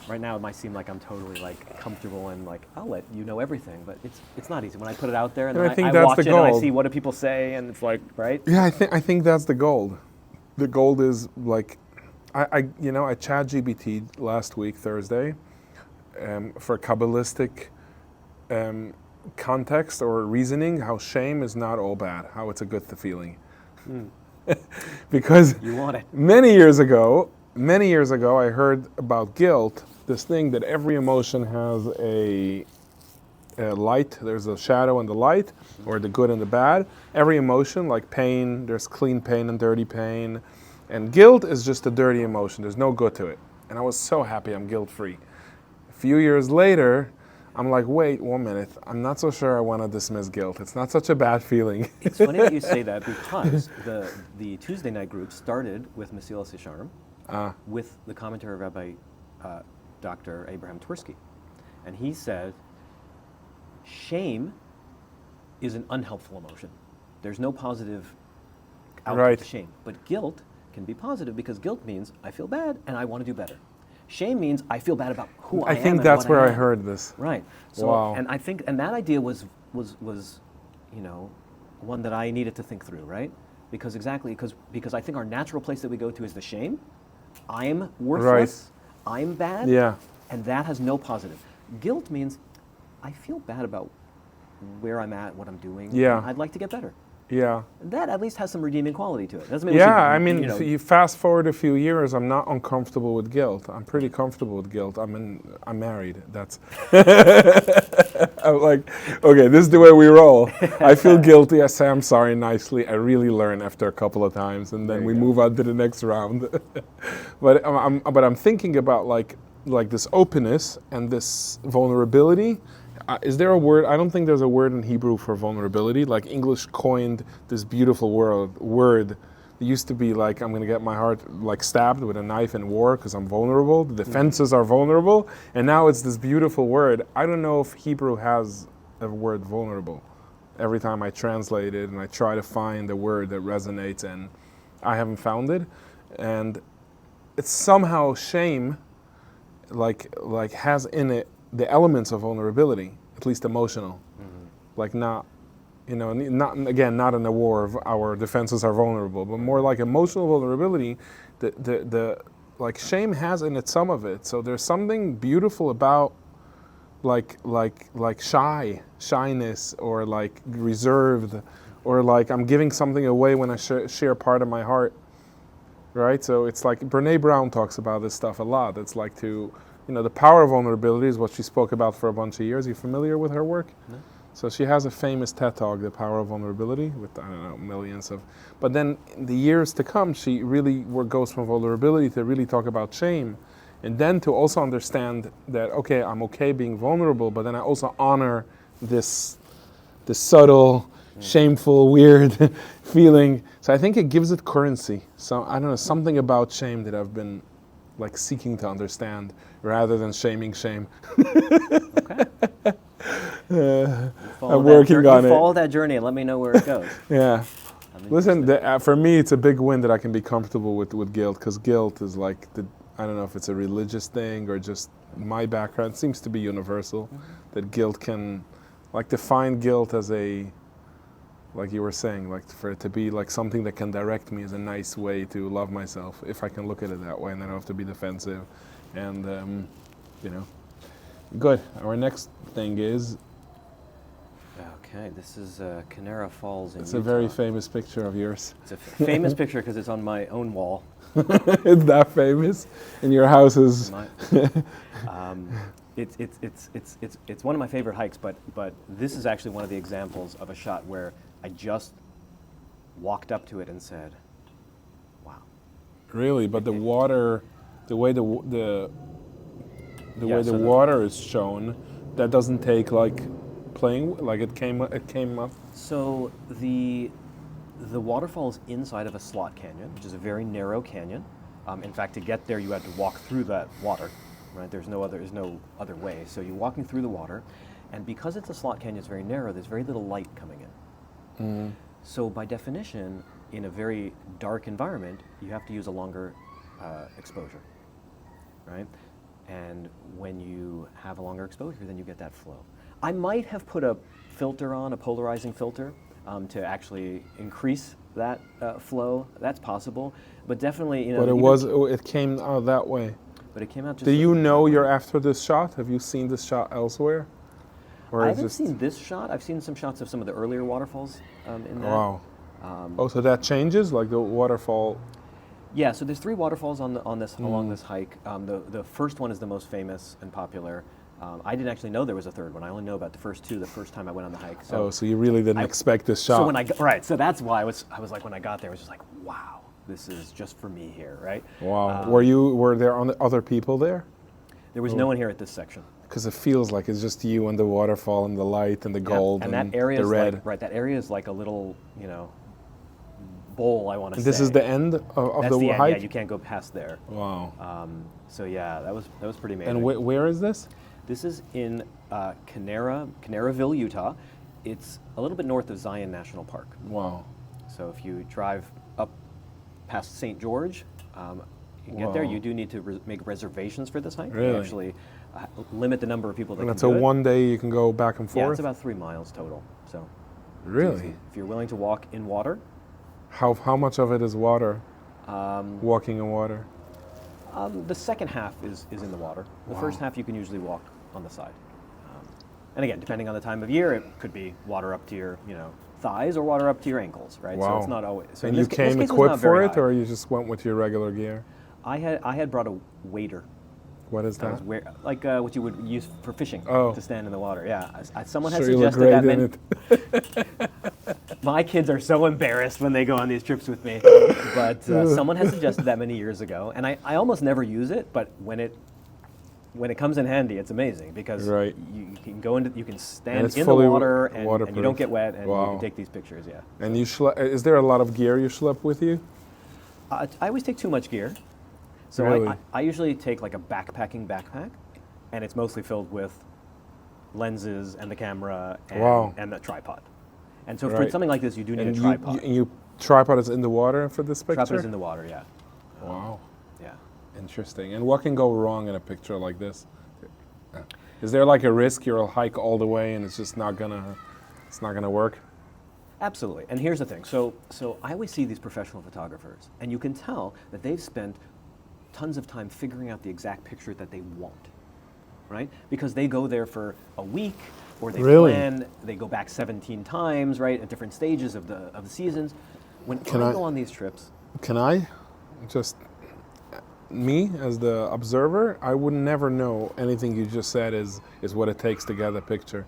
Right now it might seem like I'm totally like comfortable and like, I'll let you know everything, but it's not easy. When I put it out there and And then I think I that's watch the it and I goal. see what do people say, and it's like, right? Yeah, I think that's the goal. The goal is like, I chat GPT last week, Thursday, for Kabbalistic context or reasoning, how shame is not all bad, how it's a good feeling. Because You want it. many years ago, I heard about guilt, this thing that every emotion has a light, there's a shadow and the light, or the good and the bad. Every emotion, like pain, there's clean pain and dirty pain. And guilt is just a dirty emotion, there's no good to it. And I was so happy I'm guilt-free. A few years later, I'm like, wait, 1 minute, I'm not so sure I want to dismiss guilt. It's not such a bad feeling. It's funny that you say that, because the Tuesday night group started with Mesilas Yesharim, with the commentary of Rabbi Dr. Abraham Twersky. And he said, shame is an unhelpful emotion. There's no positive outcome Right. to shame. But guilt can be positive, because guilt means I feel bad and I want to do better. Shame means I feel bad about who I am. I think and that's what where I am. heard this. Right. So, Wow. and I think, and that idea was, you know, one that I needed to think through, right? Because because I think our natural place that we go to is the shame. I'm worthless. I'm bad. Yeah. And that has no positive. Guilt means I feel bad about where I'm at, what I'm doing. Yeah. And I'd like to get better. Yeah. And that at least has some redeeming quality to it. Doesn't mean we Yeah, should, I mean, you know, if you fast forward a few years, I'm not uncomfortable with guilt. I'm pretty comfortable with guilt. I'm married. That's. I'm like, okay, this is the way we roll. I feel guilty. I say I'm sorry nicely. I really learn after a couple of times, and then we move on to the next round. But I'm thinking about like this openness and this vulnerability. Is there a word? I don't think there's a word in Hebrew for vulnerability. Like English coined this beautiful word. It used to be like, I'm going to get my heart like stabbed with a knife in war because I'm vulnerable. The defenses are vulnerable. And now it's this beautiful word. I don't know if Hebrew has a word vulnerable. Every time I translate it and I try to find a word that resonates, and I haven't found it. And it's somehow shame like has in it the elements of vulnerability, at least emotional. Like not in a war of our defenses are vulnerable, but more like emotional vulnerability. The like shame has in it some of it. So there's something beautiful about like shyness, or like reserved, or like I'm giving something away when I share part of my heart. Right? So it's like Brene Brown talks about this stuff a lot. It's like the power of vulnerability is what she spoke about for a bunch of years. Are you familiar with her work? No. So she has a famous TED Talk, The Power of Vulnerability, with, I don't know, millions of... But then in the years to come, she really goes from vulnerability to really talk about shame. And then to also understand that, okay, I'm okay being vulnerable, but then I also honor this subtle, shameful, weird feeling. So I think it gives it currency. So I don't know, something about shame that I've been like seeking to understand rather than shaming shame. Okay. I'm working on it. Follow that journey and let me know where it goes. Yeah. Listen, for me, it's a big win that I can be comfortable with guilt, because guilt is like, I don't know if it's a religious thing or just my background. It seems to be universal, that guilt can like define guilt as a, like you were saying, like for it to be like something that can direct me is a nice way to love myself, if I can look at it that way, and I don't have to be defensive. And you know, good. Our next thing is, Okay, this is Canara Falls in it's Utah. a very famous picture of yours. It's a famous picture because it's on my own wall. It's that famous, and your house is. It's one of my favorite hikes, but this is actually one of the examples of a shot where I just walked up to it and said, "Wow." Really, but the water, the way the Yeah, way so the water is shown, that doesn't take like playing, like it came up. So the waterfall is inside of a slot canyon, which is a very narrow canyon. In fact, to get there, you had to walk through that water, right? There's no other way. So you're walking through the water, and because it's a slot canyon, it's very narrow. There's very little light coming in. So by definition, in a very dark environment, you have to use a longer exposure, right? And when you have a longer exposure, then you get that flow. I might have put a filter on, a polarizing filter, to actually increase that flow. That's possible, but definitely, you know. But it came out that way. But it came out just. Do you know you're after this shot? Have you seen this shot elsewhere? Or I is haven't just seen this shot. I've seen some shots of some of the earlier waterfalls in that. wow. Oh, so that changes, like the waterfall. Yeah, so there's 3 waterfalls along this hike. The first one is the most famous and popular. I didn't actually know there was a third one. I only know about the first 2 the first time I went on the hike. So, So you really didn't expect this shot. So when right, so that's why I was like, when I got there, I was just like, wow, this is just for me here, right? Wow. Were there other people there? There was no one here at this section. Because it feels like it's just you and the waterfall and the light and the gold and and that area the is red. like, right, that area is like a little, bowl, I want to say. This is the end of That's the the end, hike? yeah, you can't go past there. Wow. So yeah, that was pretty amazing. And where is this? This is in Canaraville, Utah. It's a little bit north of Zion National Park. Wow. So if you drive up past St. George, you can get there. Wow. You do need to make reservations for this hike. Really? You actually limit the number of people that And can it's do a it. one day you can go back and forth? Yeah, it's about 3 miles total. So it's Really? easy. If you're willing to walk in water, How much of it is water? Walking in water? the second half is in the water. The Wow. first half you can usually walk on the side. And again, depending on the time of year, it could be water up to your thighs or water up to your ankles, right? Wow. So it's not always. So And in you this case came it's equipped not very for it, high. or you just went with your regular gear? I had brought a wader. What is That was that? like what you would use for fishing Oh. to stand in the water. Yeah, someone had Sure, you look suggested that. great in it. My kids are so embarrassed when they go on these trips with me, but someone had suggested that many years ago, and I almost never use it. But when it comes in handy, it's amazing because Right. you can go into, you can And stand it's in the fully water and you waterproof. don't get wet, and you Wow. can take these pictures. Yeah. And is there a lot of gear you schlep with you? I always take too much gear, so Really? I usually take like a backpack, and it's mostly filled with lenses and the camera and, Wow. and the tripod. And so for Right. something like this, you do need And a tripod. you tripod is in the water for this picture? Tripod is in the water, yeah. Wow. Yeah. Interesting. And what can go wrong in a picture like this? Is there like a risk you'll hike all the way and it's just not gonna work? Absolutely. And here's the thing. So I always see these professional photographers, and you can tell that they've spent tons of time figuring out the exact picture that they want, right? Because they go there for a week, or they Really? plan, they go back 17 times, right, at different stages of the seasons. When I go on these trips, Can I just, me as the observer, I would never know anything you just said is what it takes to get a picture.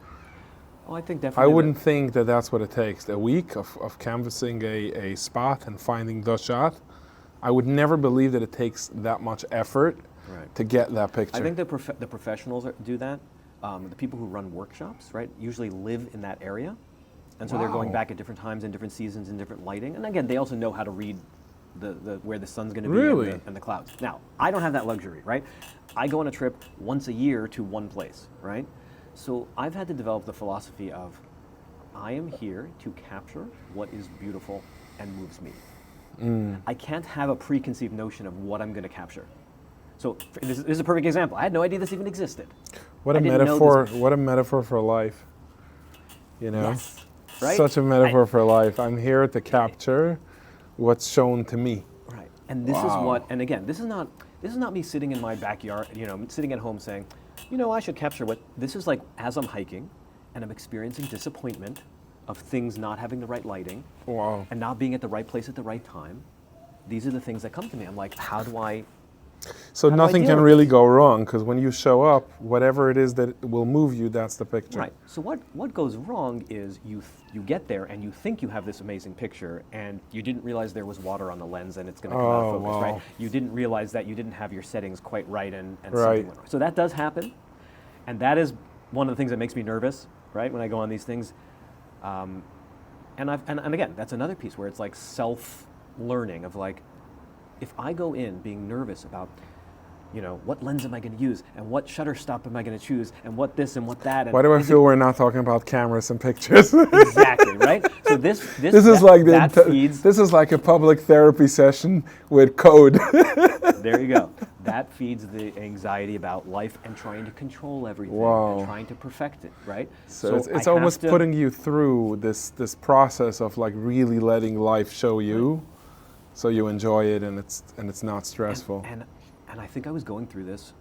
I think I definitely. wouldn't think that that's what it takes. A week of canvassing a spot and finding the shot. I would never believe that it takes that much effort Right. to get that picture. I think the professionals do that. The people who run workshops, right, usually live in that area. And so they're going Wow. back at different times in different seasons in different lighting. And again, they also know how to read the where the sun's going to be Really? and the clouds. Now, I don't have that luxury, right? I go on a trip once a year to one place, right? So I've had to develop the philosophy of I am here to capture what is beautiful and moves me. I can't have a preconceived notion of what I'm going to capture. So this is a perfect example. I had no idea this even existed. What a I didn't know metaphor! What a metaphor for life. you know? Yes. Right? Such a metaphor for life. I'm here to capture what's shown to me. Right. And this is what, and again, this is not me sitting in my backyard, sitting at home saying, I should capture what, this is like as I'm hiking and I'm experiencing disappointment of things not having the right lighting Wow. and not being at the right place at the right time. These are the things that come to me. I'm like, how do I So How do I nothing deal can with really this? go wrong, because when you show up, whatever it is that will move you, that's the picture. Right. So what goes wrong is you get there and you think you have this amazing picture and you didn't realize there was water on the lens and it's going to come out of focus, wow. right? You didn't realize that you didn't have your settings quite right and Right. something went wrong. So that does happen, and that is one of the things that makes me nervous, right? When I go on these things, and again, that's another piece where it's like self-learning of like, if I go in being nervous about, what lens am I going to use, and what shutter stop am I going to choose, and what this and what that. And Why do I feel we're not talking about cameras and pictures? Exactly, right? So this is like that feeds. this is like a public therapy session with code. There you go. That feeds the anxiety about life and trying to control everything Wow. and trying to perfect it, right? So it's I have almost to- putting you through this process of like really letting life show you, so you enjoy it and it's not stressful. And I think I was going through this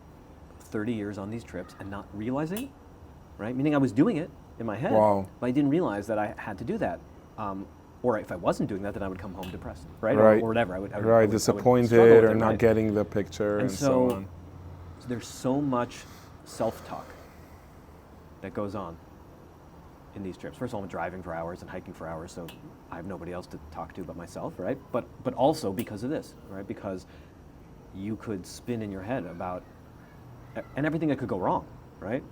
30 years on these trips and not realizing, right? Meaning I was doing it in my head, Wow. but I didn't realize that I had to do that. Or if I wasn't doing that, then I would come home depressed, right? Right. Or whatever. I would struggle Disappointed with or it, not right? getting the picture and so on. So there's so much self-talk that goes on in these trips. First of all, I'm driving for hours and hiking for hours, so I have nobody else to talk to but myself, right? But also because of this, right? Because you could spin in your head about and everything that could go wrong, right?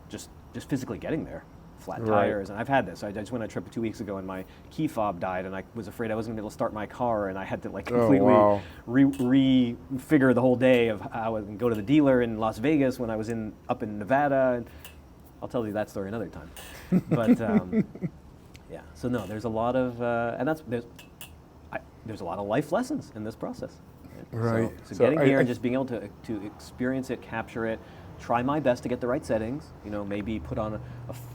Just physically getting there, flat Right. tires, and I've had this. I just went on a trip 2 weeks ago, and my key fob died, and I was afraid I wasn't going to be able to start my car, and I had to like completely wow. refigure the whole day of how I would go to the dealer in Las Vegas when I was up in Nevada. And I'll tell you that story another time. But yeah, so no, there's a lot of and there's a lot of life lessons in this process. Right. So So getting I- here and I- just being able to experience it, capture it, try my best to get the right settings. Maybe put on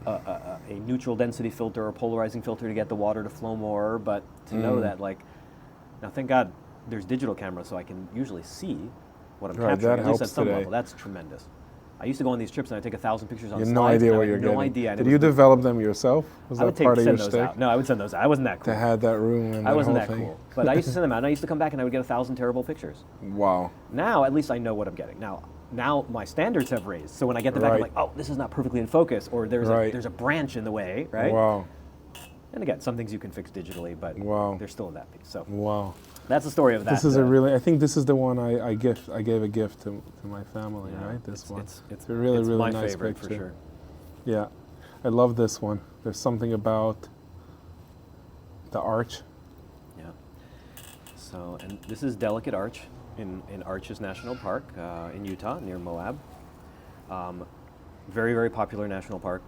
a neutral density filter or polarizing filter to get the water to flow more. But to know that, like, now thank God there's digital cameras, so I can usually see what I'm Right, capturing. that At least at helps some today. level, that's tremendous. I used to go on these trips and I'd take 1,000 pictures on You have slides. no idea and I what had you're no getting. idea. and Did it you was- develop them yourself? Was I that would part of send your those shtick? out. No, I would send those out. I wasn't that To cool. have that room and I that wasn't whole that thing? cool. But I used to send them out, and I used to come back and I would get 1,000 terrible pictures. Wow. Now, at least I know what I'm getting. Now my standards have raised. So when I get them back, I'm Right. like, oh, this is not perfectly in focus, or there's Right. there's a branch in the way, right? Wow. And again, some things you can fix digitally, but Wow. they're still in that piece. So Wow. that's the story of that. This is I think this is the one I gave a gift to my family, yeah, right? This one. It's a really, it's really my nice favorite picture. for sure. Yeah. I love this one. There's something about the arch. Yeah. So, and this is Delicate Arch in Arches National Park in Utah, near Moab. Very, very popular national park.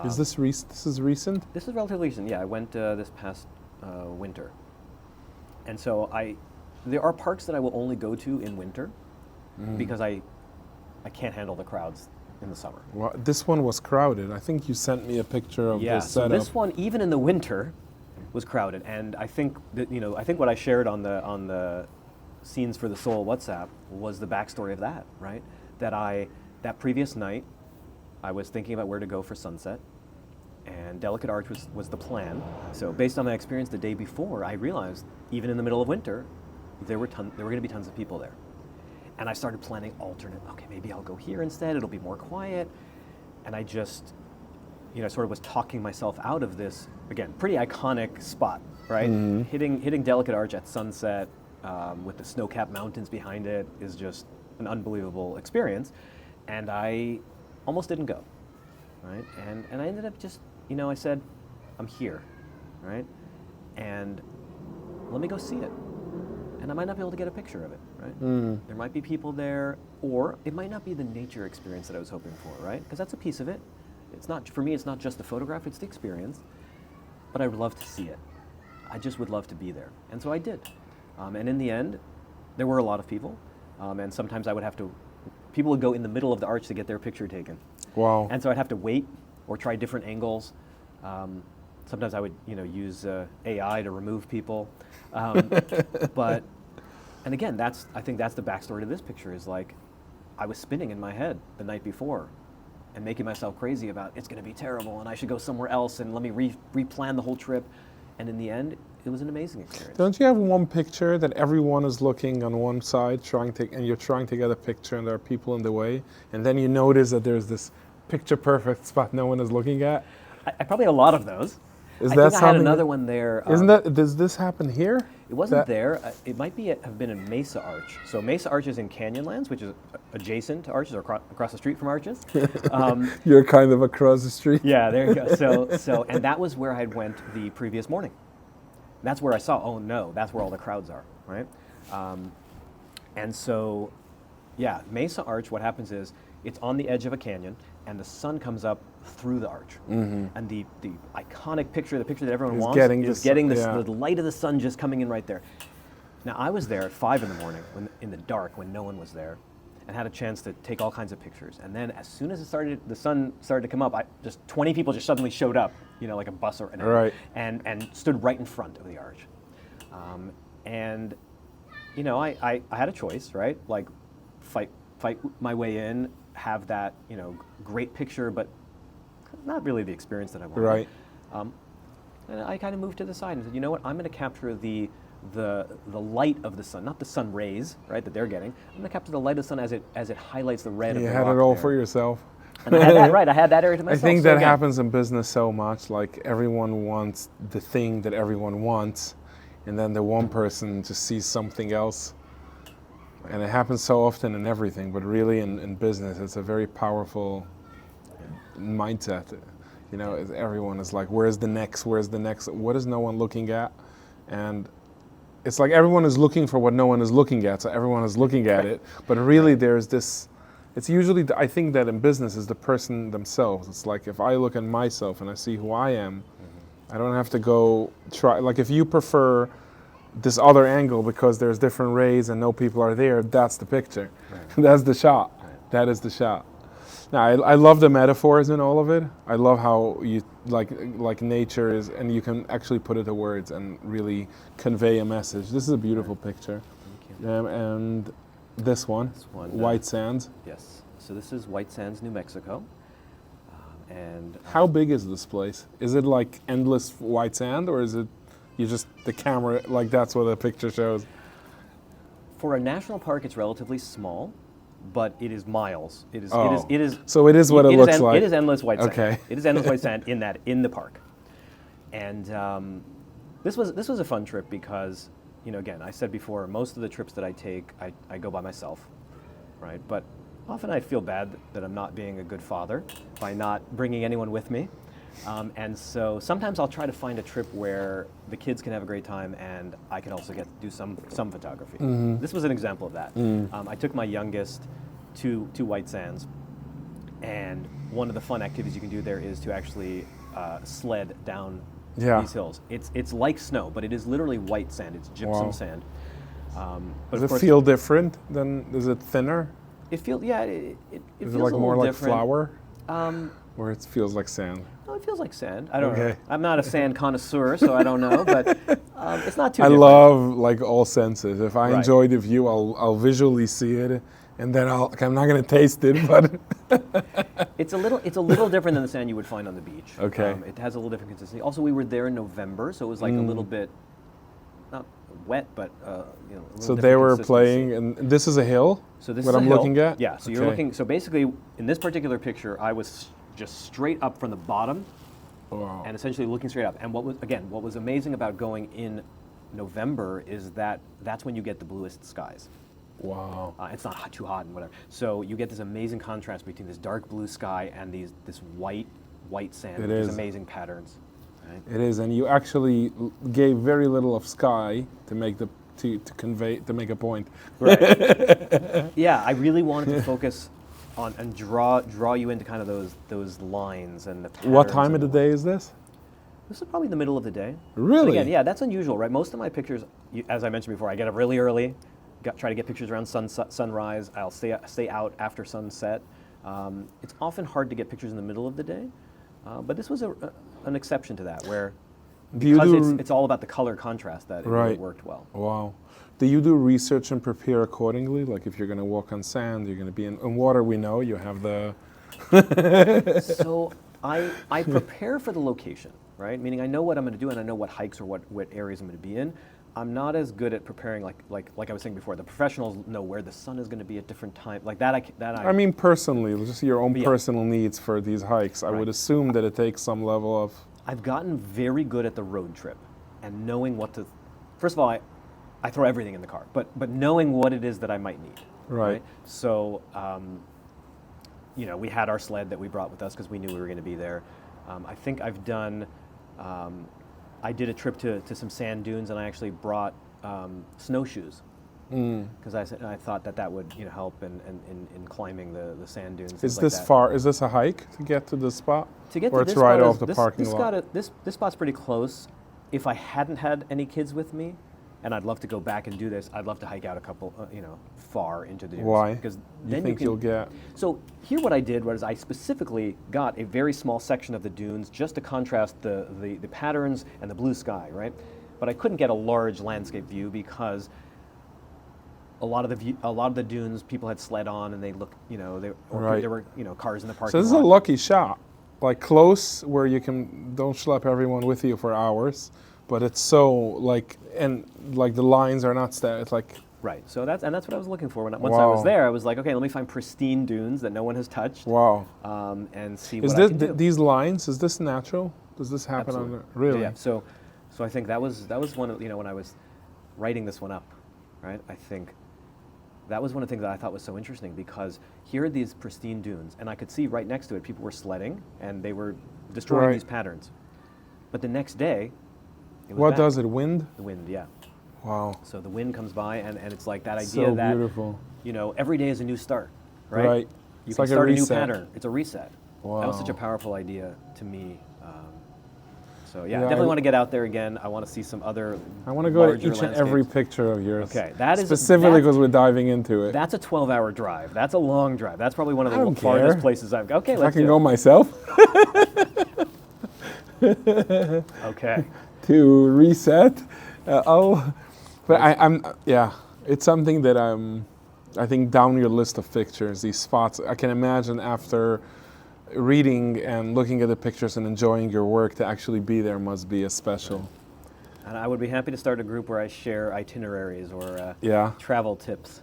Is this this is recent? This is relatively recent. Yeah, I went this past winter. And so there are parks that I will only go to in winter because I can't handle the crowds in the summer. Well, this one was crowded. I think you sent me a picture of Yeah, this so setup. this one, even in the winter, was crowded. And I think that, I think what I shared on the Scenes for the Soul WhatsApp was the backstory of that, right? That previous night, I was thinking about where to go for sunset, and Delicate Arch was the plan. So based on my experience the day before, I realized even in the middle of winter, there were going to be tons of people there. And I started planning alternate, okay, maybe I'll go here instead, it'll be more quiet. And I just, sort of was talking myself out of this, again, pretty iconic spot, right? Hitting Delicate Arch at sunset with the snow-capped mountains behind it is just an unbelievable experience. And I almost didn't go, right? And I ended up just, I said, I'm here, right? And let me go see it. And I might not be able to get a picture of it, right? There might be people there, or it might not be the nature experience that I was hoping for, right? Because that's a piece of it. It's not, for me, it's not just the photograph, it's the experience. But I would love to see it. I just would love to be there. And so I did. And in the end, there were a lot of people. And sometimes I would have to, people would go in the middle of the arch to get their picture taken. Wow. And so I'd have to wait or try different angles. Sometimes I would, use AI to remove people. Um, but, and again, I think that's the backstory to this picture is like, I was spinning in my head the night before and making myself crazy about it's going to be terrible and I should go somewhere else and let me replan the whole trip. And in the end, it was an amazing experience. Don't you have one picture that everyone is looking on one side, and you're trying to get a picture, and there are people in the way, and then you notice that there's this picture-perfect spot no one is looking at? I probably have a lot of those. Is I that think I had something another one there. Does this happen here? It wasn't there. It might have been in Mesa Arch. So Mesa Arch is in Canyonlands, which is adjacent to Arches or across the street from Arches. You're kind of across the street. Yeah, there you go. And that was where I had went the previous morning. That's where I saw, oh no, that's where all the crowds are, right? And so, yeah, Mesa Arch, what happens is it's on the edge of a canyon and the sun comes up through the arch. And the iconic picture, the picture that everyone wants, is getting the light of the sun just coming in right there. Now, I was there at 5 in the morning in the dark when no one was there and had a chance to take all kinds of pictures. And then as soon as the sun started to come up, 20 people just suddenly showed up, like a bus or and stood right in front of the arch. I had a choice, right? Like fight my way in, have that, great picture, but not really the experience that I wanted. Right. And I kind of moved to the side and said, you know what, I'm going to capture the light of the sun, not the sun rays, right, that they're getting. I'm going to capture the light of the sun as it highlights the red of the rock. You had it all there. for yourself. And I had that right. I had that area to myself. I think that happens in business so much. Like everyone wants the thing that everyone wants, and then the one person just sees something else. And it happens so often in everything, but really in business, it's a very powerful mindset. Everyone is like, where's the next? Where's the next? What is no one looking at? And it's like everyone is looking for what no one is looking at, so everyone is looking at it. But really there's this, it's usually, I think that in business is the person themselves. It's like if I look at myself and I see who I am, I don't have to go try, like if you prefer this other angle because there's different rays and no people are there, that's the picture. Right. That's the shot. Right. That is the shot. Now, I love the metaphors in all of it. I love how you like nature is, and you can actually put it to words and really convey a message. This is a beautiful picture. Thank you. And this one, White Sands. Yes. So this is White Sands, New Mexico. How big is this place? Is it like endless white sand, or is it the camera, like that's what the picture shows? For a national park, it's relatively small, but it is miles. It is. So it is what it looks like. It is endless white sand. Okay. It is endless white sand in the park, and this was a fun trip because, again, I said before, most of the trips that I take, I go by myself, right? But often I feel bad that I'm not being a good father by not bringing anyone with me. And so sometimes I'll try to find a trip where the kids can have a great time and I can also get to do some photography. This was an example of that. I took my youngest to White Sands, and one of the fun activities you can do there is to actually sled down these hills. It's like snow, but it is literally white sand. It's gypsum sand. But does it feel different than, is it thinner? It feels, it is feels it like a more little like different. flour? Or it feels like sand? No, it feels like sand. I don't know. I'm not a sand connoisseur, so I don't know, but it's not too I different. love like all senses. If I enjoy the view, I'll visually see it, and then I'm not going to taste it, but it's a little different than the sand you would find on the beach. Okay. It has a little different consistency. Also, we were there in November, so it was like a little bit not wet, but a little so different they were consistency. playing, and this is a hill. So this what is a I'm hill. looking at. Yeah. So you're looking. So basically, in this particular picture, I was just straight up from the bottom, and essentially looking straight up. And what was amazing about going in November is that that's when you get the bluest skies. Wow. It's not too hot and whatever. So you get this amazing contrast between this dark blue sky and this white sand. It These is. amazing patterns. Right? It is, and you actually gave very little of sky to make to make a point. Right. Yeah, I really wanted to focus on and draw you into kind of those lines and the patterns. What time of the day is this? This is probably the middle of the day. Really? And again, yeah, that's unusual, right? Most of my pictures, as I mentioned before, I get up really early, try to get pictures around sunrise. I'll stay out after sunset. It's often hard to get pictures in the middle of the day, but this was an exception to that where Do you because do it's all about the color contrast that it really Right. worked well. Wow. Do you do research and prepare accordingly? Like if you're going to walk on sand, you're going to be in water, we know you have the. So I prepare for the location, right? Meaning I know what I'm going to do and I know what hikes or what areas I'm going to be in. I'm not as good at preparing like I was saying before. The professionals know where the sun is going to be at different times. Like that I mean, personally, just your own Yeah. personal needs for these hikes. I would Right. assume that it takes some level of. I've gotten very good at the road trip and knowing what to. First of all, I throw everything in the car, but knowing what it is that I might need. Right. So, we had our sled that we brought with us because we knew we were going to be there. I think I've done. I did a trip to some sand dunes, and I actually brought snowshoes because I thought that would help in climbing the sand dunes. Is things like this that. far? Is this a hike to get to the spot? To get or to it's this right spot off is- the this, parking this lot? This spot's pretty close. If I hadn't had any kids with me, and I'd love to go back and do this, I'd love to hike out a couple, far into the dunes. Why? Because You then think you you'll get? So here, what I did was I specifically got a very small section of the dunes just to contrast the patterns and the blue sky, right? But I couldn't get a large landscape view because a lot of the dunes people had sled on and they looked, Right. there were cars in the parking So this is lot. a lucky shot, like close where you don't schlep everyone with you for hours, but it's so the lines are not it's like. Right. So that's what I was looking for once I Wow. was there. I was like, okay, let me find pristine dunes that no one has touched, Wow. and see Is what I can do. these lines? Is this natural? Does this happen Absolutely. on the really? Yeah. So I think that was one of when I was writing this one up, right? I think that was one of the things that I thought was so interesting because here are these pristine dunes, and I could see right next to it people were sledding and they were destroying Right. these patterns. But the next day, it was What back. does it? Wind? The wind? Yeah. Wow. So the wind comes by, and it's like that idea So that beautiful. every day is a new start, right? Right. You It's can like a start a new reset. pattern. It's a reset. That was such a Wow. powerful idea to me. So Yeah, definitely I- want to get out there again. I want to see some other. I want to go to larger each and every landscapes. picture of yours. Okay, that is specifically that- because we're diving into it. That's a 12-hour drive. That's a long drive. That's probably one of I the don't farthest care. places I've. Okay, If I let's can do go it. myself Okay. to reset, yeah, it's something that I think down your list of pictures, these spots, I can imagine after reading and looking at the pictures and enjoying your work to actually be there must be a special. And I would be happy to start a group where I share itineraries or Yeah, travel tips.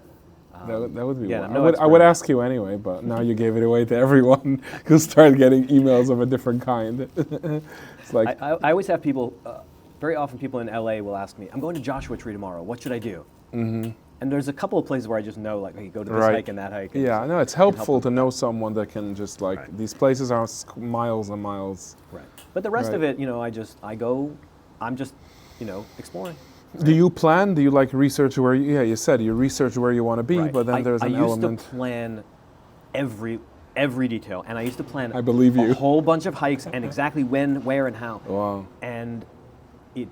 that would be yeah, one. no I would expert. ask you anyway, but now you gave it away to everyone who started getting emails of a different kind. It's like, I always have people, very often people in LA will ask me, I'm going to Joshua Tree tomorrow, what should I do? Mm-hmm. And there's a couple of places where I just know, like, hey, go to this Right. hike and that hike. and yeah, no, it's helpful to know someone that can just like, Right. these places are miles and miles. Right. But the rest of Right. it, I go, I'm just, exploring. Do you plan? Do you like research where you said you research where you want to be, Right. but then there's I an used element. to plan every detail, and I used to plan I believe a you. whole bunch of hikes and exactly when, where, and how. Wow. And it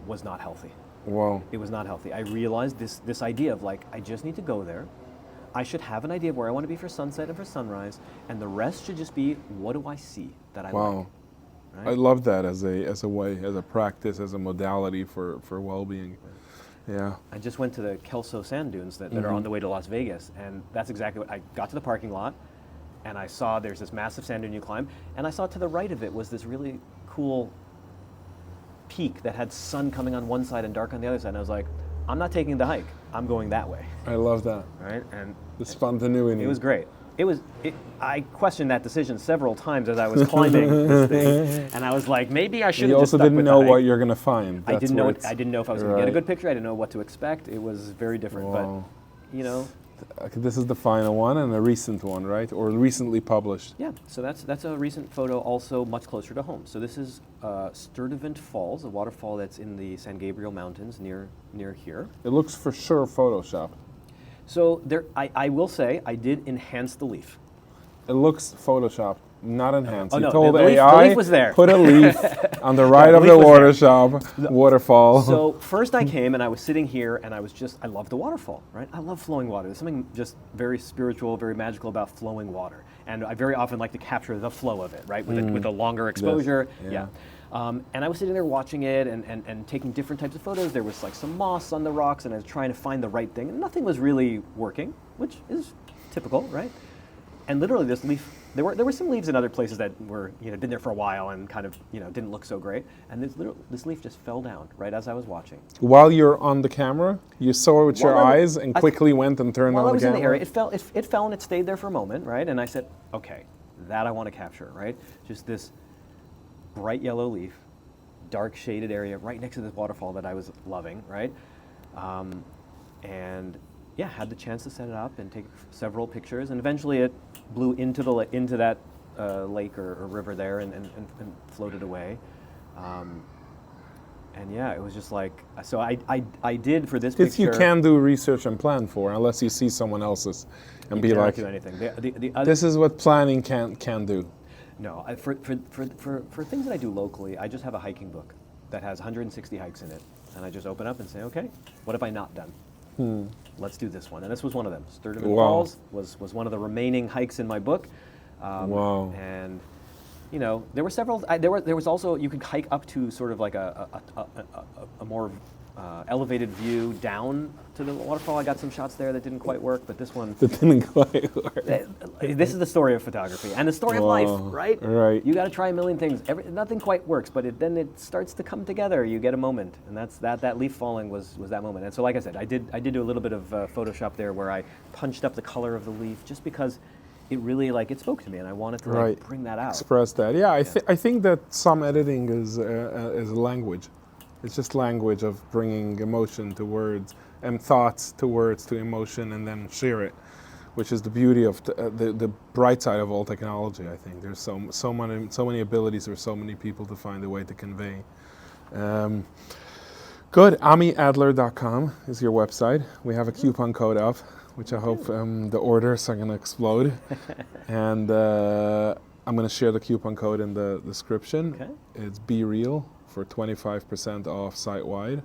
was not healthy. Wow. It was not healthy. I realized this idea of like, I just need to go there. I should have an idea of where I want to be for sunset and for sunrise, and the rest should just be, what do I see that I Wow. like? Right? I love that as a way, as a practice, as a modality for well-being. Yeah. I just went to the Kelso sand dunes that Mm-hmm. are on the way to Las Vegas, and that's exactly what I got to the parking lot, and I saw there's this massive sand dune you climb, and I saw to the right of it was this really cool peak that had sun coming on one side and dark on the other side, and I was like, I'm not taking the hike, I'm going that way, I love that. right? And The spontaneity. it was great. I questioned that decision several times as I was climbing this thing, and I was like, maybe I should You have just also stuck didn't with know the hike. what you're gonna find. I That's didn't know. where I it's- didn't know if I was going to get a Right. good picture. I didn't know what to expect. It was very different. Wow. But, Okay, this is the final one and a recent one, right? Or recently published. yeah. So that's a recent photo, also much closer to home. So this is Sturtevant Falls, a waterfall that's in the San Gabriel Mountains near here. It looks for sure photoshopped. So I will say I did enhance the leaf. It looks photoshopped. Not enhance. Oh, You no, told the AI, leaf was there. put a leaf on the right of leaf the was water there. shop, waterfall. So first I came and I was sitting here and I love the waterfall, right? I love flowing water. There's something just very spiritual, very magical about flowing water. And I very often like to capture the flow of it, right? With a longer exposure. Yeah. And I was sitting there watching it and taking different types of photos. There was like some moss on the rocks and I was trying to find the right thing. And nothing was really working, which is typical, right? And literally this leaf, there were some leaves in other places that were, been there for a while and kind of, didn't look so great. And this leaf just fell down right as I was watching. While you're on the camera, you saw it with your While I- eyes and quickly went and turned While on I was the in camera. the area, it fell and it stayed there for a moment, right? And I said, okay, that I want to capture, right? Just this bright yellow leaf, dark shaded area right next to this waterfall that I was loving, right? And yeah, had the chance to set it up and take several pictures, and eventually it blew into that lake or river there and floated away. And yeah, it was just like, so I did for this This picture. you can do research and plan for, unless you see someone else's and be cannot like, do anything. The other, this is what planning can do. No, for things that I do locally, I just have a hiking book that has 160 hikes in it, and I just open up and say, okay, what have I not done? Let's do this one, and this was one of them. Sturtevant Wow. Falls was one of the remaining hikes in my book. Wow. And there were several. There was also, you could hike up to sort of like a more elevated view down to the waterfall. I got some shots there that didn't quite work, but this one. That didn't quite work. This is the story of photography and the story of life, right? Right. You got to try a million things. Nothing quite works, but then it starts to come together. You get a moment, and that leaf falling was that moment. And so, like I said, I did do a little bit of Photoshop there, where I punched up the color of the leaf just because it really it spoke to me, and I wanted to bring that out. Express that. Yeah, I think that some editing is a language. It's just language of bringing emotion to words and thoughts to words to emotion, and then share it, which is the beauty of the bright side of all technology. I think there's so many abilities for so many people to find a way to convey. Good. AmiAdler.com is your website. We have a coupon code up, which I hope the orders are going to explode. And I'm going to share the coupon code in the description. Okay. It's Be Real for 25% off site-wide.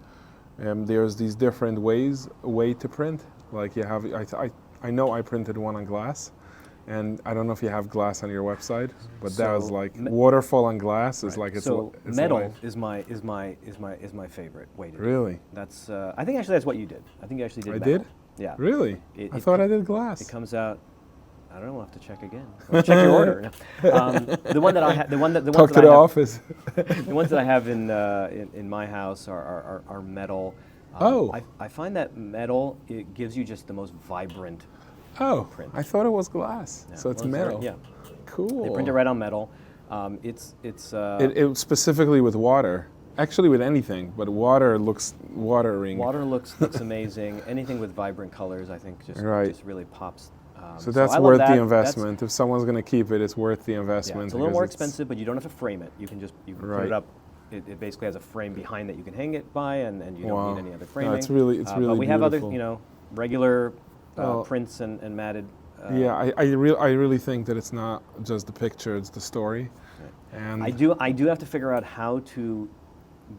There's these different way to print. Like you have, I know I printed one on glass, and I don't know if you have glass on your website, but that was like waterfall on glass is like it's metal life. is my favorite way to do it. Really? That's I think actually that's what you did. I think you actually did. I metal. did? Yeah. Really? I thought I did glass. It comes out. I don't know. We'll have to check again. We'll check your order. The one that I have. Talk to the office. The ones that I have in my house are metal. I find that metal, it gives you just the most vibrant print. I thought it was glass. Yeah, So it's well, metal. Yeah. Cool. They print it right on metal. It's It specifically with water. Actually with anything, but water looks watering. water looks amazing. Anything with vibrant colors, I think, just really pops. So that's I love worth that. the investment. If someone's going to keep it, it's worth the investment. Yeah, it's a little more because expensive, but you don't have to frame it. You can put Right. it up. It basically has a frame behind that you can hang it by, and you don't need any other framing. No, it's really But we have other, beautiful. regular Oh. prints and matted. Yeah, I really think that it's not just the picture; it's the story. And I do have to figure out how to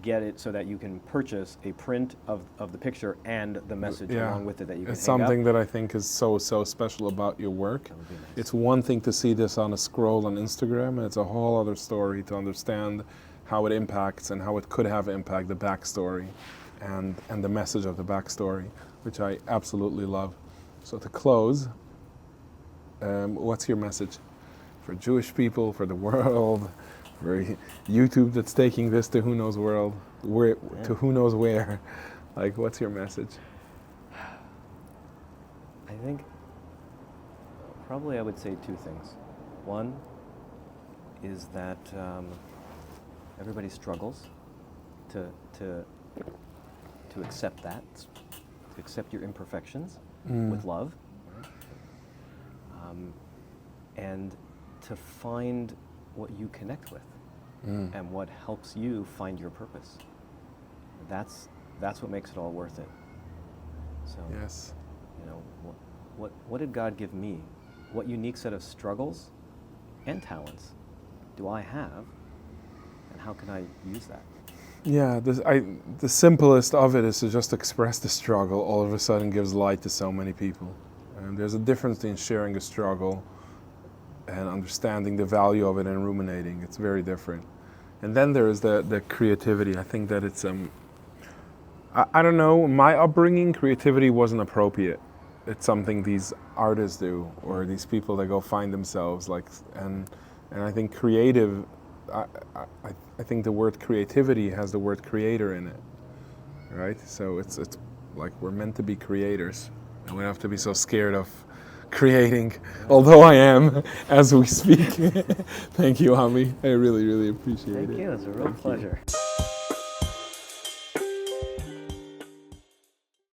get it so that you can purchase a print of the picture and the message along with it that you can it's hang up. something that I think is so special about your work. That would be nice. It's one thing to see this on a scroll on Instagram, and it's a whole other story to understand how it impacts and how it could have impact the backstory and the message of the backstory, which I absolutely love. So to close, what's your message for Jewish people, for the world, for YouTube that's taking this to who knows world, to who knows where? Like, what's your message? I think probably I would say two things. One is that everybody struggles to accept that, to accept your imperfections with love, and to find what you connect with and what helps you find your purpose. That's what makes it all worth it. So, Yes. what did God give me? What unique set of struggles and talents do I have, and how can I use that? Yeah, the simplest of it is to just express the struggle. All of a sudden gives light to so many people. And there's a difference in sharing a struggle and understanding the value of it and ruminating. It's very different. And then there is the creativity. I think that it's I don't know, my upbringing, creativity wasn't appropriate. It's something these artists do, or these people that go find themselves, like, and I think creative, I think the word creativity has the word creator in it, right? So it's like we're meant to be creators, and we don't have to be so scared of creating, although I am as we speak. Thank you, Ami. I really, really appreciate it. Thank you. It's a real pleasure.